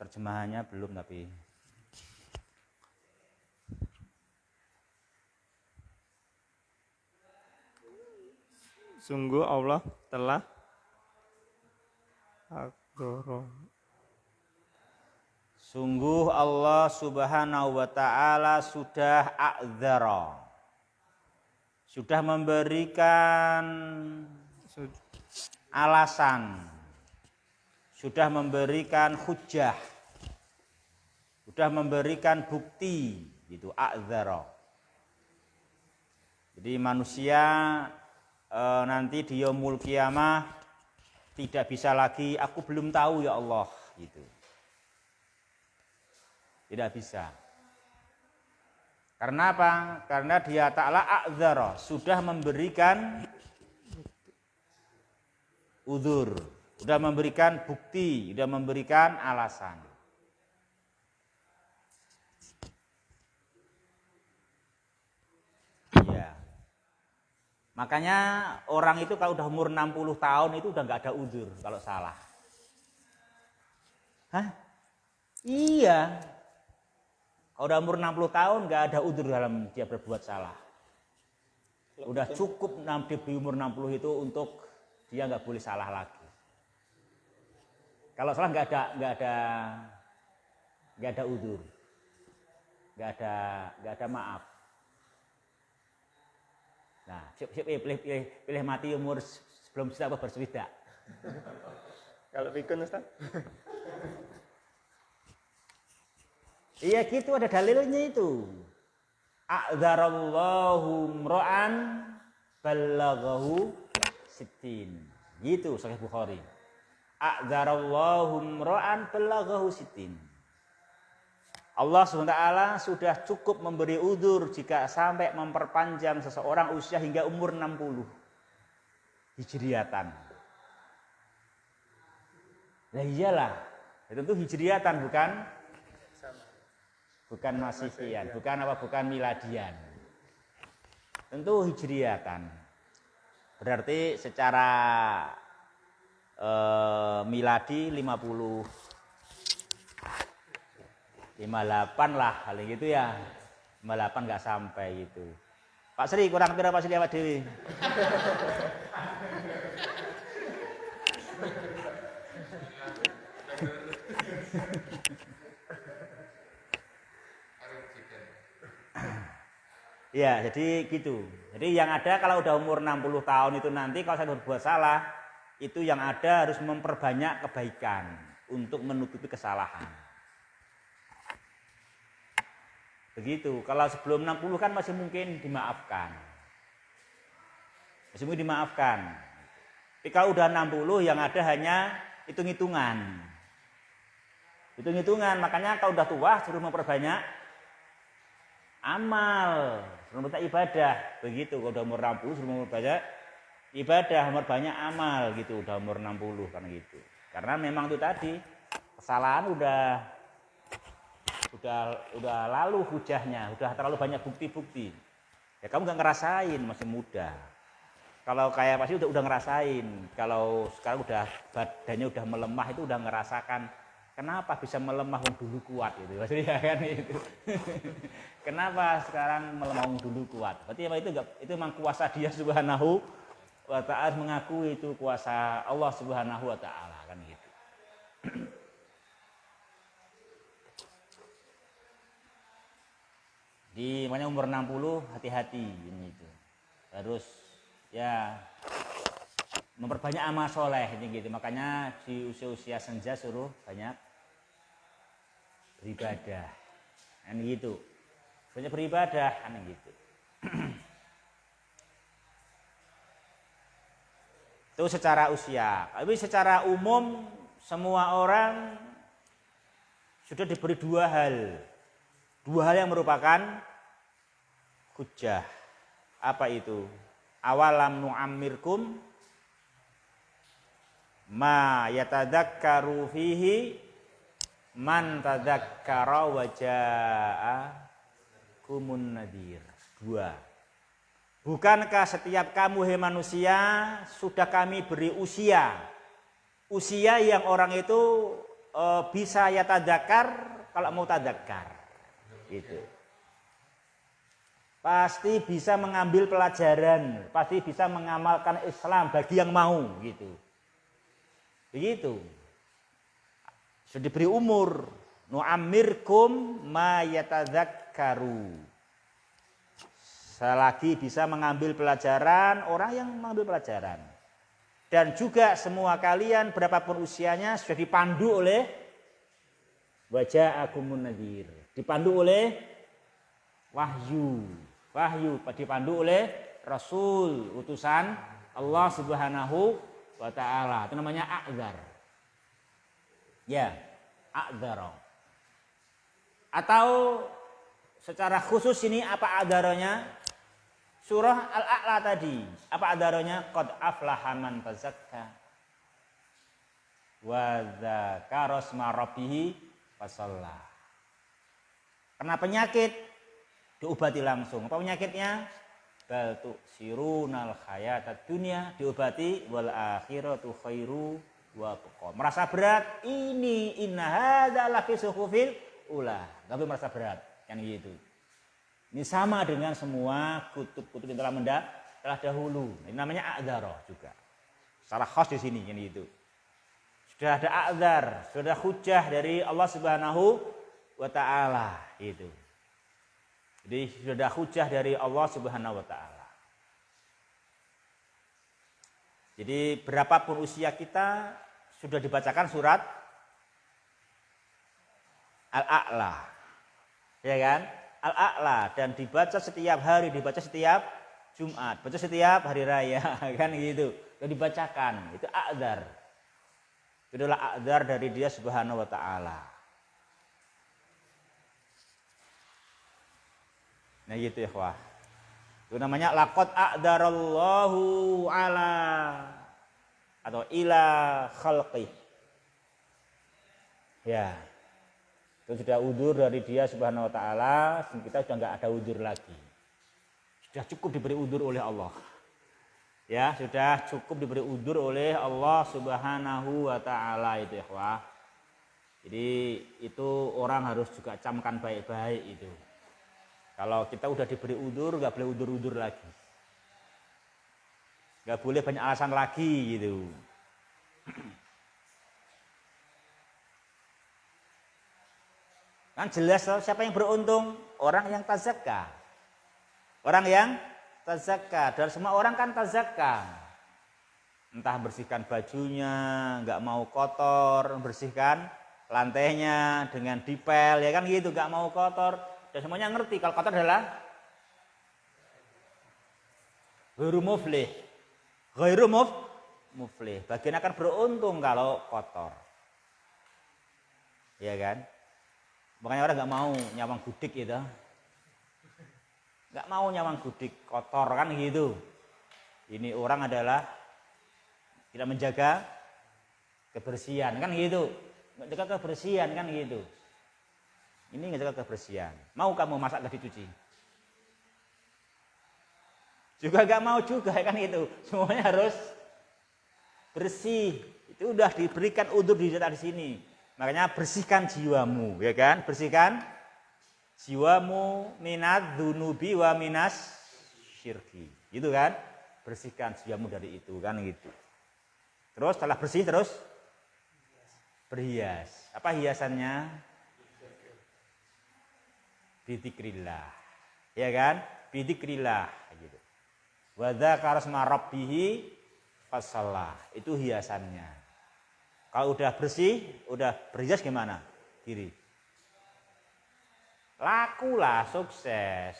Terjemahannya belum tapi. Sungguh Allah telah agoro Sungguh Allah Subhanahu wa taala sudah a'dzara. Sudah memberikan alasan. Sudah memberikan hujjah. Sudah memberikan bukti, gitu, a'dzara. Jadi manusia nanti di yaumul qiyamah tidak bisa lagi aku belum tahu ya Allah, gitu. Tidak bisa. Karena apa? Karena Dia Ta'ala a'dzara, sudah memberikan udzur, sudah memberikan bukti, sudah memberikan alasan. Iya. Makanya orang itu kalau udah umur 60 tahun itu udah nggak ada udzur kalau salah. Hah? Iya. Kalau udah umur 60 tahun nggak ada udzur dalam dia berbuat salah. Udah cukup di umur 60 itu untuk dia nggak boleh salah lagi. Kalau salah nggak ada udzur, nggak ada maaf. Nah, pilih mati umur sebelum sudah berswida. Kalau pikun Ustaz? Iya gitu, ada dalilnya itu. A'dzarallahu mra'an ballaghahu sittin. Gitu Sahih Bukhari. A'dzarallahu mra'an ballaghahu sittin. Allah SWT sudah cukup memberi udzur jika sampai memperpanjang seseorang usia hingga umur 60 hijriatan. Nah iyalah, tentu hijriatan bukan masihian, bukan miladian. Tentu hijriatan. Berarti secara miladi 58 lah, paling gitu ya. 58 nggak sampai gitu. Pak Sri kurang berapa sih Pak Dewi? Ya, jadi gitu. Jadi yang ada kalau udah umur 60 tahun itu nanti kalau saya berbuat salah, itu yang ada harus memperbanyak kebaikan untuk menutupi kesalahan. Begitu. Kalau sebelum 60 kan masih mungkin dimaafkan. Masih mungkin dimaafkan. Tapi kalau udah 60 yang ada hanya hitung-hitungan. Hitung-hitungan, makanya kalau udah tua suruh memperbanyak amal, suruh memperbanyak ibadah. Begitu, kalau udah umur 60 suruh memperbanyak ibadah, memperbanyak amal gitu, udah umur 60 kan gitu. Karena memang itu tadi kesalahan udah lalu hujahnya, udah terlalu banyak bukti-bukti. Ya kamu nggak ngerasain, masih muda. Kalau kayak pasti udah ngerasain. Kalau sekarang udah badannya udah melemah itu udah ngerasakan kenapa bisa melemah wong dulu kuat gitu. Maksudnya kan itu. Kenapa sekarang melemah wong dulu kuat? Berarti apa itu memang kuasa dia Subhanahu wa ta'ala, mengakui itu kuasa Allah Subhanahu wa ta'ala kan gitu. Di makanya umur 60 hati-hati ini itu. Harus ya memperbanyak amal soleh ini gitu. Makanya di usia-usia senja suruh banyak beribadah. Kan gitu. Banyak beribadah kan gitu. Itu secara usia. Tapi secara umum semua orang sudah diberi dua hal. Dua hal yang merupakan hujjah. Apa itu? Awalam nu'ammirkum ma yatadzakkaru fihi man tadzakkara wa ja'akumun nadhir. Dua. Bukankah setiap kamu hai manusia sudah kami beri usia yang orang itu bisa yatadzakkar kalau mau tadzakkar. Gitu. Pasti bisa mengambil pelajaran, pasti bisa mengamalkan Islam bagi yang mau gitu. Begitu. Sudah diberi umur, nu'ammirkum ma yatadzakkaru. Selagi bisa mengambil pelajaran, orang yang mengambil pelajaran. Dan juga semua kalian berapapun usianya sudah dipandu oleh waja'akumun nadhir. Dipandu oleh wahyu, dipandu oleh Rasul, utusan Allah Subhanahu wa ta'ala. Itu namanya a'dzar. Ya, a'dzar. Atau secara khusus ini apa a'dzarnya? Surah Al-A'la tadi. Apa a'dzarnya? Qad aflaha man tazakka wa dzakara isma rabbih fasalla. Karena penyakit diobati langsung. Apa penyakitnya? Bal tu'sirunal hayatad dunya, diobati wal akhiratu khairu wa abqa. Merasa berat, ini inna hadza lafi suhufil ula. Enggak boleh merasa berat, kan gitu. Ini sama dengan semua kutub-kutub yang telah dahulu. Ini namanya a'dzar juga. Secara khas di sini kan gitu. Sudah ada a'dzar, sudah hujjah dari Allah Subhanahu wa ta'ala itu. Jadi sudah hujjah dari Allah Subhanahu wa ta'ala. Jadi berapapun usia kita sudah dibacakan surat Al-A'la. Ya kan? Al-A'la dan dibaca setiap hari, dibaca setiap Jumat, baca setiap hari raya kan gitu. Dan dibacakan. Itu a'dzar. Itu adalah a'dzar dari Dia Subhanahu wa ta'ala. Nah gitu ya ikhwah. Itu namanya laqad a'dzarallahu ala atau ila khalqih. Ya. Itu sudah udzur dari Dia Subhanahu wa ta'ala, kita sudah enggak ada udzur lagi. Sudah cukup diberi udzur oleh Allah. Ya, sudah cukup diberi udzur oleh Allah Subhanahu wa ta'ala itu ikhwah. Jadi itu orang harus juga camkan baik-baik itu. Kalau kita udah diberi udzur, nggak boleh udzur-udzur lagi, nggak boleh banyak alasan lagi gitu. Kan jelas siapa yang beruntung? Orang yang tazakka. Orang yang tazakka. Dan semua orang kan tazakka. Entah bersihkan bajunya, nggak mau kotor, bersihkan lantainya dengan dipel, ya kan gitu, nggak mau kotor. Dan semuanya ngerti kalau kotor adalah ghairu muflih. Ghairu muflih. Bagian akan beruntung kalau kotor. Ya kan? Makanya orang nggak mau nyawang gudik gitu. Nggak mau nyawang gudik kotor kan gitu. Ini orang adalah tidak menjaga kebersihan kan gitu. nggak jaga kebersihan kan gitu. Ini nggak jaga kebersihan. Mau kamu masak nggak dicuci? Juga nggak mau juga kan itu. Semuanya harus bersih. Itu udah diberikan udzur di sini. Makanya bersihkan jiwamu, ya kan? Bersihkan jiwamu minad dzunubi wa minas syirki. Gitu kan? Bersihkan jiwamu dari itu kan gitu. Terus setelah bersih terus berhias. Apa hiasannya? Bidzikrillah. Ya kan? Bidzikrillah gitu. Wa dzakara asma rabbih fasallah. Itu hiasannya. Kalau udah bersih, udah berhias gimana? Diri. Lakulah, sukses.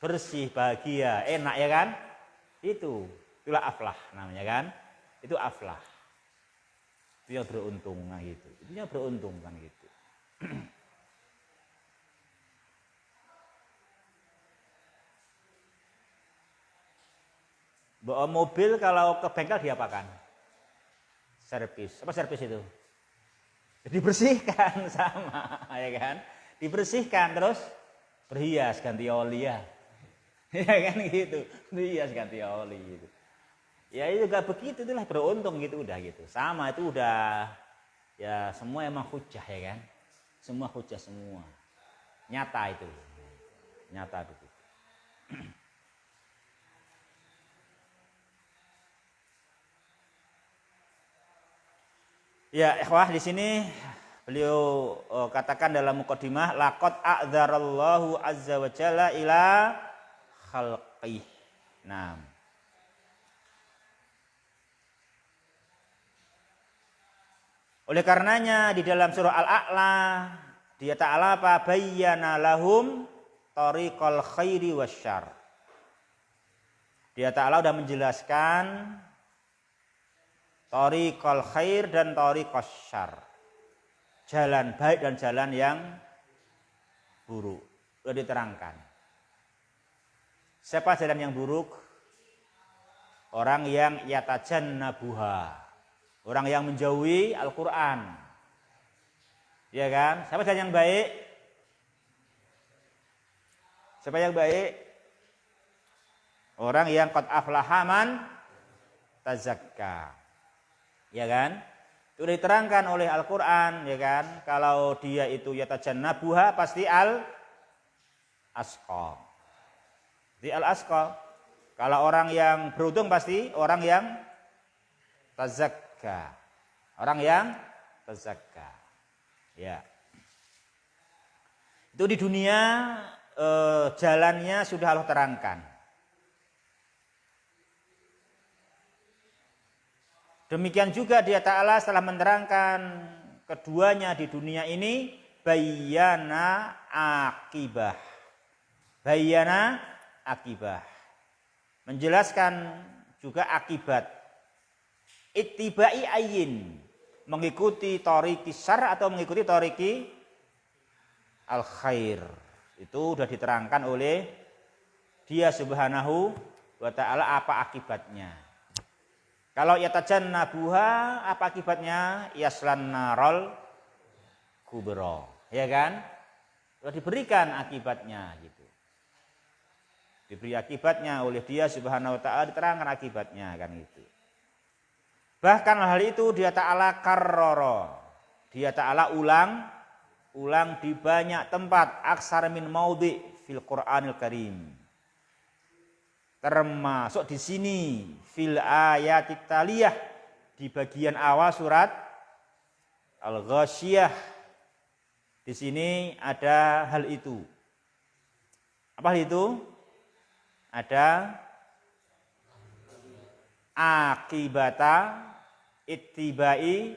Bersih, bahagia, enak ya kan? Itulah aflah namanya kan? Itu aflah. Itu yang beruntung nah gitu. Itu yang beruntung kan gitu. Bawa mobil kalau ke bengkel diapakan? Servis. Apa servis itu? Dibersihkan sama, ya kan? Dibersihkan terus berhias ganti oli ya. Ya kan gitu. Berhias ganti oli gitu. Ya itu juga begitu, itulah beruntung gitu udah gitu. Sama itu udah ya semua emang hujah ya kan? Semua hujah semua. Nyata itu. Nyata begitu. Ya, ikhwah di sini beliau katakan dalam mukadimah laqad a'dzarallahu azza wa jalla ila khalqih. Nah. Oleh karenanya di dalam surah Al-A'la dia Ta'ala apa? Bayyana lahum tariqal khairi wasyarr. Dia Ta'ala sudah menjelaskan tariqal khair dan tariqas syarr. Jalan baik dan jalan yang buruk. Sudah diterangkan. Siapa jalan yang buruk? Orang yang yatajannabuha. Orang yang menjauhi Al-Quran. Ya kan? Siapa jalan yang baik? Siapa yang baik? Orang yang qad aflaha man tazakka. Ya kan? Itu diterangkan oleh Al-Quran, ya kan? Kalau dia itu yatajannabuha pasti al-asqa. Di al-asqa. Kalau orang yang beruntung pasti orang yang tazakka. Orang yang tazakka. Ya. Itu di dunia jalannya sudah Allah terangkan. Demikian juga dia Ta'ala setelah menerangkan keduanya di dunia ini bayyana akibah. Bayyana akibah. Menjelaskan juga akibat. Ittibai ayyin. Mengikuti tariqi syarr atau mengikuti tariqi al-khair. Itu sudah diterangkan oleh dia subhanahu wa ta'ala apa akibatnya. Kalau yatajannabuha apa akibatnya? Yaslan narol kubra. Ya kan? Sudah diberikan akibatnya gitu. Diberi akibatnya oleh dia subhanahu wa ta'ala diterangkan akibatnya kan itu. Bahkan hal itu dia Ta'ala karrara. Dia Ta'ala ulang di banyak tempat aksar min maudhi fil Qur'anil Karim. Termasuk di sini fil ayatit taliyah di bagian awal surat Al-Ghasyiyah. Di sini ada hal itu. Apa hal itu? Ada akibata ittibai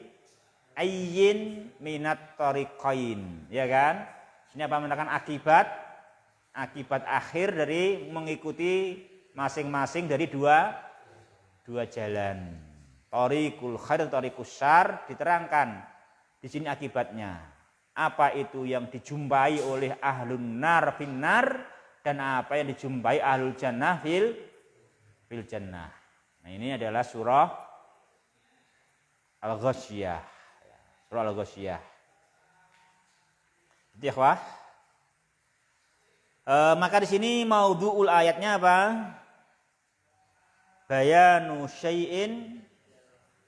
ayyin minat tariqain, ya kan? Ini apa menekan akibat akhir dari mengikuti masing-masing dari dua jalan. Tariqul khair, tariqus syarr diterangkan di sini akibatnya. Apa itu yang dijumpai oleh ahlun nar finnar dan apa yang dijumpai ahlul jannah fil jannah. Nah, ini adalah surah Al-Ghasyiyah. Surah Al-Ghasyiyah. Itu ya, ikhwah. Maka di sini maudhu'ul ayatnya apa? Bayanu syai'in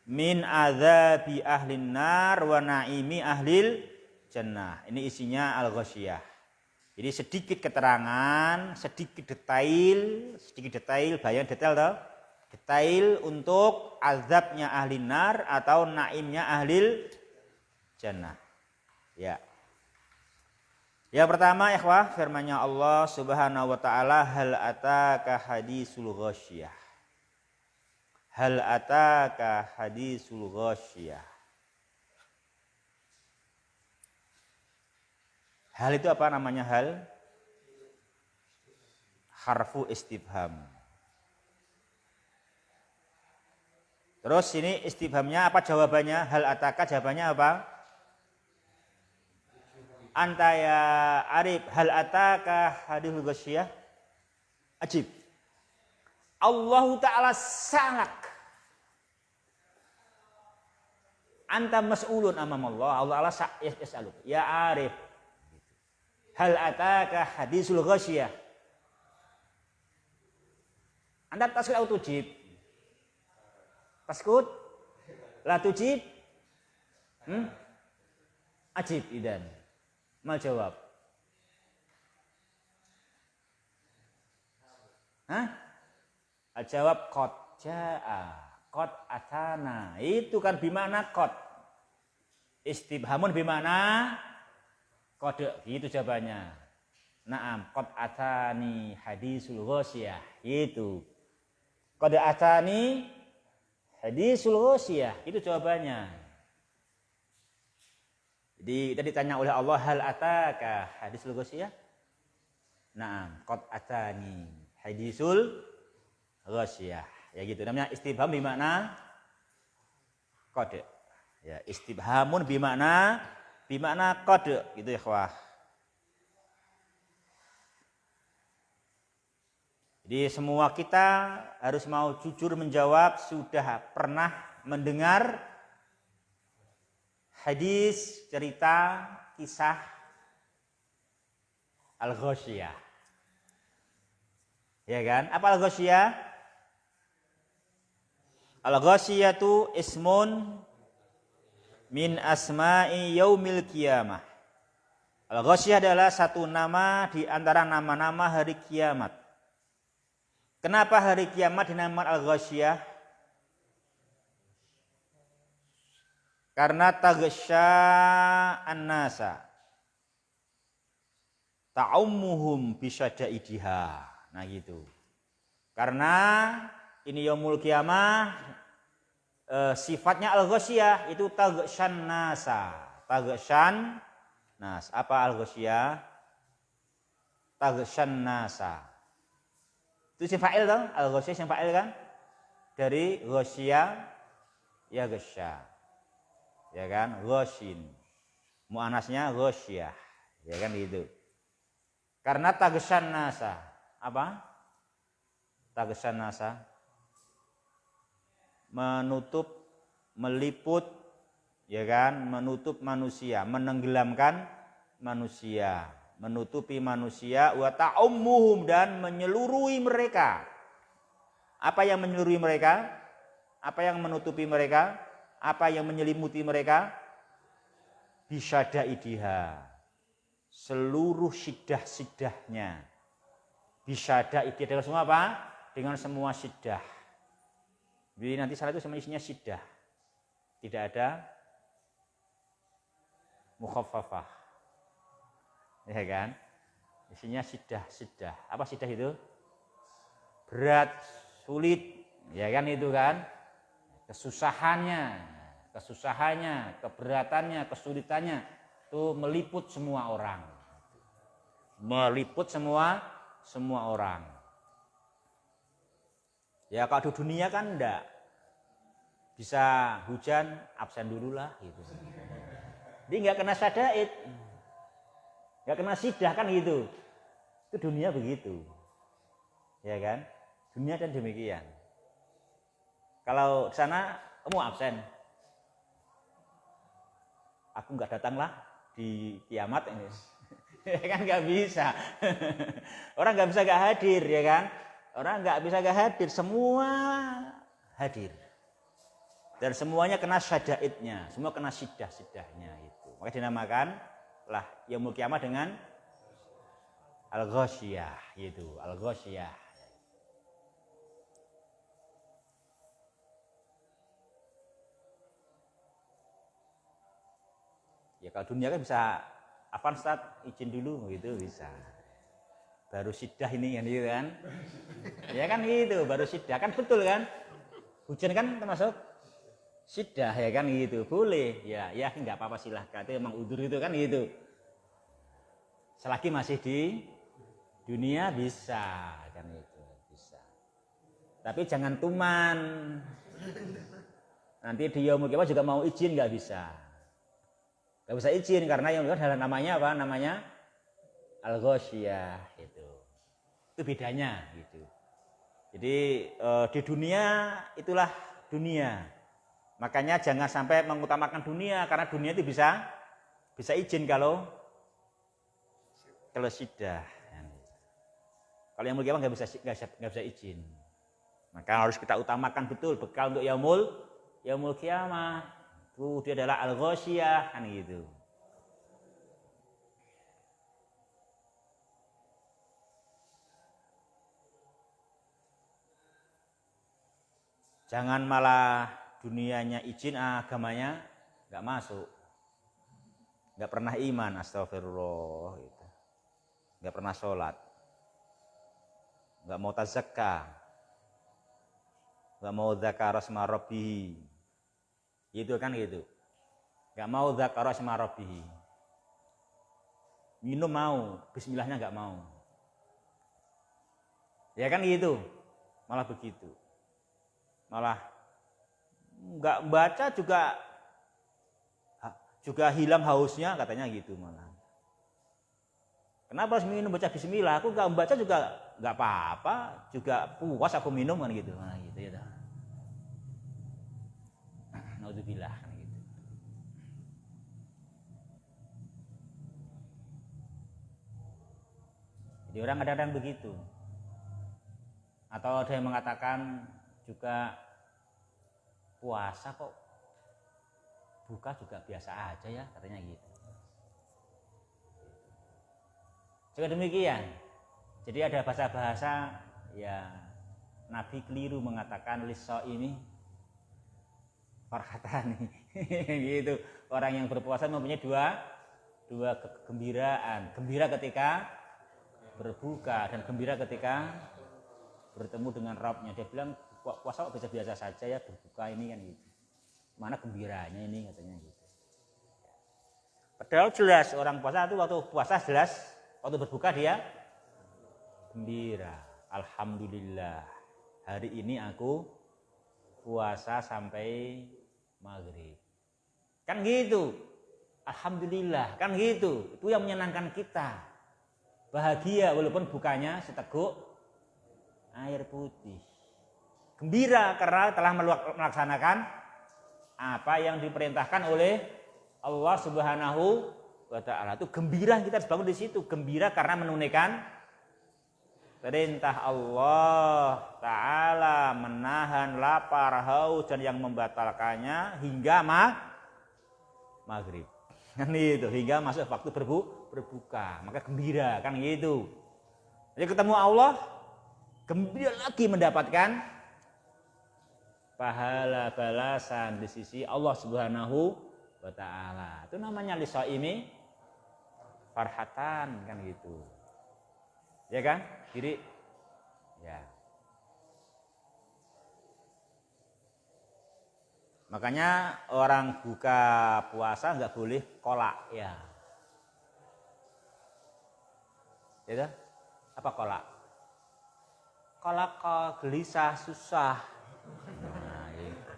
min adzabi ahlin nar wa naimi ahlil jannah. Ini isinya Al-Ghasyiyah. Jadi sedikit keterangan, sedikit detail, bayan detail toh. Detail untuk azabnya ahli nar atau naimnya ahlil jannah. Ya. Yang pertama ikhwah, firman-Nya Allah Subhanahu wa taala, hal ataka hadisul ghasyiyah. Hal ataka hadisul ghasyiyah. Hal itu apa namanya hal? Harfu istifham. Terus ini istifhamnya apa jawabannya? Hal ataka jawabannya apa? Anta ya Arif, hal ataka hadisul ghasyiyah? Ajib. Allah Ta'ala salak. Anta mas'ulun amam Allah. Allah Ta'ala yas'aluk. Ya Arif. Hal ataka hadisul ghasyiyah? Anda taskut atau tujib? Taskut? La tujib? Ajib idan. Mal jawab. Al-jawab qad jaa, qad atana. Itu kan bimakna qad. Istifhamun bimakna kode, gitu jawabannya. Naam, qad atani hadisul ghasyiyah. Itu. Qad atani hadisul ghasyiyah. Itu jawabannya. Jadi tadi ditanya oleh Allah, hal ataka hadisul ghasyiyah? Naam, qad atani hadisul ghasyiyah. Ya gitu. Namanya istifham bermakna kode. Ya, istifhamun bermakna kode gitu ya ikhwah. Jadi semua kita harus mau jujur menjawab, sudah pernah mendengar hadis, cerita, kisah Al-Ghasyiyah. Ya kan? Apa Al-Ghasyiyah? Al-Ghasyiyah itu ismun min asma'i yaumil qiyamah. Al-Ghasyiyah adalah satu nama di antara nama-nama hari kiamat. Kenapa hari kiamat dinamakan Al-Ghasyiyah? Karena taghsya an-nasa ta'ummuhum bisyada'idiha. Nah gitu. Karena ini yaumul qiyamah, sifatnya Al-Ghasyiyah itu taghsyan nasa. Taghsyan nas. Apa Al-Ghasyiyah? Taghsyan nasa. Itu isim fa'il toh, Al-Ghasyiyah isim fa'il kan? Dari ghasyiya ya ghasya. Ya kan? Ghasyin. Muannasnya ghasyiyah. Ya kan gitu. Karena taghsyan nasa. Apa? Taghsyan nasa. Menutup, meliput, ya kan? Menutup manusia, menenggelamkan manusia. Menutupi manusia wa ta'ummuhum, dan menyeluruhi mereka. Apa yang menyeluruhi mereka? Apa yang menutupi mereka? Apa yang menyelimuti mereka? Bisyadaidiha, seluruh siddah-siddahnya. Bisyadaidiha dengan semua apa? Dengan semua siddah. Jadi nanti salah itu sama isinya siddah. Tidak ada mukhaffafah. Ya kan? Isinya siddah. Apa siddah itu? Berat, sulit, ya kan itu kan? Kesusahannya, keberatannya, kesulitannya itu meliput semua orang. Meliput semua orang. Ya kalau di dunia kan enggak. Bisa hujan, absen dulu lah gitu. Dia enggak kena syadaid. Enggak kena siddah kan gitu. Itu dunia begitu. Ya kan? Dunia dan demikian. Kalau di sana kamu absen. aku nggak datanglah di kiamat ini. Ya kan nggak bisa. Orang nggak bisa nggak hadir, ya kan? Orang nggak bisa nggak hadir, semua hadir. Dan semuanya kena syadaidnya, semua kena sidah-sidahnya itu. Maka dinamakan lah yaumul kiamah dengan al-ghasyiyah, gitu, al-ghasyiyah. Ya kalau dunia kan bisa Afan Ustaz, izin dulu gitu bisa. Baru sidah ini kan gitu kan. Ya kan gitu, baru sidah kan betul kan? Hujan kan termasuk sidah ya kan gitu. Boleh. Ya enggak apa-apa silahkan. Itu emang udzur itu kan gitu. Selagi masih di dunia bisa kan itu, bisa. Tapi jangan tuman. Nanti di yaumul kiamah juga mau izin nggak bisa. Gak bisa izin karena yang adalah namanya apa? Namanya al-ghasyiyah itu. Itu bedanya gitu. Jadi di dunia itulah dunia. Makanya jangan sampai mengutamakan dunia karena dunia itu bisa izin kalau sidah. Kalau yang mulia nggak bisa izin. Maka harus kita utamakan betul bekal untuk yaumul kiamah. Itu dia adalah al-ghasyiyah kan gitu. Jangan malah dunianya izin, agamanya nggak masuk. Nggak pernah iman, astagfirullah gitu. Nggak pernah sholat. Nggak mau tazakka. Nggak mau dzakara asma rabbih. Gitu kan gitu. Gak mau dzakara asma rabbih. Minum mau, bismillahnya gak mau. Ya kan gitu. Malah begitu. Malah gak baca juga hilang hausnya katanya gitu malah. Kenapa harus minum baca bismillah? Aku gak membaca juga gak apa-apa, juga puas aku minum kan gitu. Malah gitu ya. Naudzubillah gitu. Jadi orang kadang-kadang begitu. Atau ada yang mengatakan juga puasa kok buka juga biasa aja ya katanya gitu. Juga demikian. Jadi ada bahasa-bahasa ya Nabi keliru mengatakan liso ini farhatani gitu. Orang yang berpuasa mempunyai dua kegembiraan. Gembira ketika berbuka dan gembira ketika bertemu dengan Rabbnya. Dia bilang puasa kok biasa-biasa saja ya, berbuka ini kan gitu. Mana gembiranya ini katanya gitu. Padahal jelas orang puasa itu waktu puasa jelas, waktu berbuka dia gembira. Alhamdulillah hari ini aku puasa sampai maghrib. Kan gitu. Alhamdulillah, kan gitu. Itu yang menyenangkan kita. Bahagia walaupun bukannya seteguk air putih. Gembira karena telah melaksanakan apa yang diperintahkan oleh Allah Subhanahu wa taala. Itu gembira, kita harus bangun di situ. Gembira karena menunaikan perintah Allah Ta'ala, menahan lapar, haus dan yang membatalkannya hingga maghrib. Kan itu, hingga masuk waktu berbuka. Maka gembira kan gitu. Jadi ketemu Allah, gembira lagi mendapatkan pahala balasan di sisi Allah Subhanahu wa Ta'ala. Itu namanya lisaimi farhatan kan gitu. Ya kan? Jadi ya. Makanya orang buka puasa nggak boleh kolak ya. Ya, apa kolak? Kolak gelisah, susah. Nah, gitu.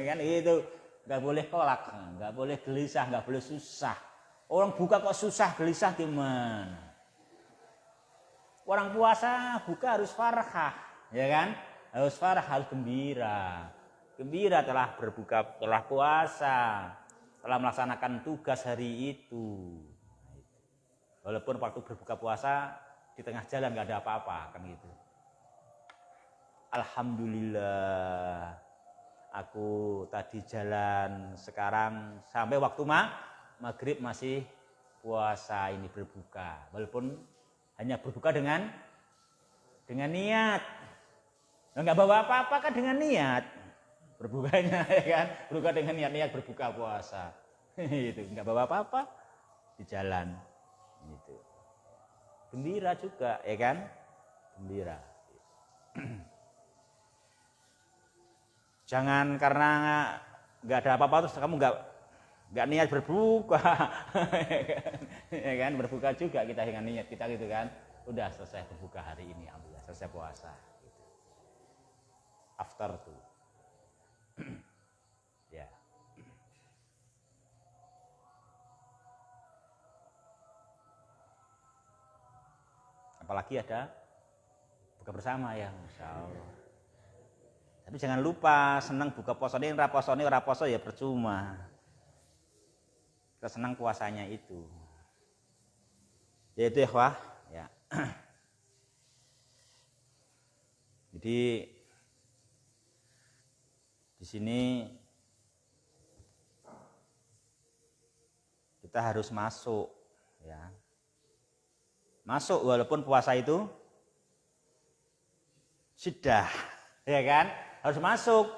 Kan itu nggak boleh kolak, nggak boleh gelisah, nggak boleh susah. Orang buka kok susah, gelisah gimana? Orang puasa buka harus farhah, ya kan? Harus farhah, harus gembira. Gembira telah berbuka, telah puasa. telah melaksanakan tugas hari itu. Walaupun waktu berbuka puasa di tengah jalan nggak ada apa-apa kan gitu. Alhamdulillah, aku tadi jalan, sekarang sampai waktu maghrib masih puasa ini berbuka. Walaupun hanya berbuka dengan niat. Nggak bawa apa-apa kan dengan niat. Berbukanya ya kan, berbuka dengan niat berbuka puasa. Itu nggak bawa apa-apa di jalan. Gitu. Gembira juga ya kan? Gembira. Jangan karena nggak ada apa-apa terus kamu nggak niat berbuka. Ya kan, berbuka juga kita dengan niat kita gitu kan. Udah selesai berbuka hari ini, alhamdulillah selesai puasa. Gitu. After tuh. Ya. Apalagi ada buka bersama ya, Masya Allah. Tapi jangan lupa senang buka puasa ini, ora poso ya percuma. Kita senang puasanya itu. Yaitu ikhwah, ya. Jadi di sini kita harus masuk, ya. Masuk walaupun puasa itu syiddah, ya kan? Harus masuk.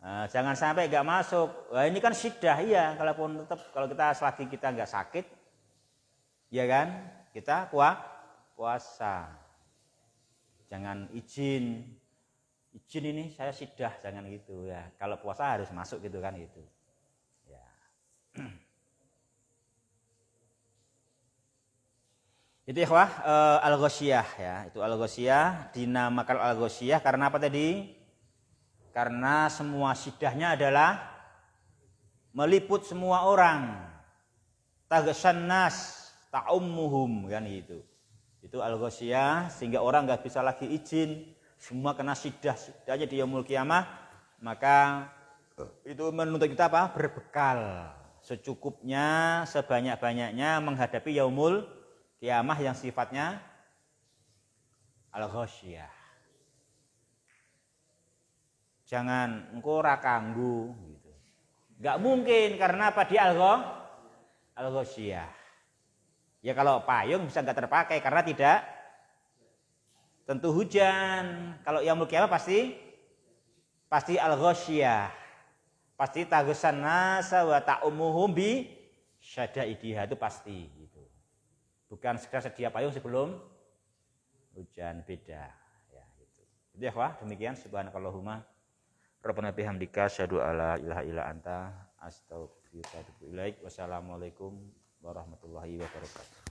Nah, jangan sampai nggak masuk. Wah, ini kan syiddah, iya. Kalau kita selagi kita nggak sakit, ya kan? Kita puasa. Jangan izin ini saya syiddah, jangan gitu ya. Kalau puasa harus masuk gitu kan gitu. Ya. Itu ikhwah al-ghasyiyah ya. Itu al-ghasyiyah dinamakan al-ghasyiyah karena apa tadi? Karena semua siddahnya adalah meliput semua orang. Taghsyan nas ta'ummuhum kan gitu. Itu al-ghasyiyah sehingga orang enggak bisa lagi izin, semua kena siddahnya di yaumul qiyamah, maka itu menuntut kita apa? Berbekal secukupnya, sebanyak-banyaknya menghadapi yaumul qiyamah yang sifatnya al-ghasyiyah. Jangan engkau ora kanggu gitu. Enggak mungkin karena apa dia al-ghasyiyah. Ya kalau payung bisa enggak terpakai karena tidak tentu hujan. Kalau yaumul qiyamah pasti al-ghasyiyah. Pasti taghsyan nasa wa ta'umuhum bi syadaidiha, itu pasti gitu. Bukan sekedar sedia payung sebelum hujan, beda ya gitu. Jadi ya, demikian subhanakallahumma Rabbana bihamdika asyhadu alla ilaha illa anta astaghfiruka wa atubu ilaik. Wassalamualaikum warahmatullahi wabarakatuh.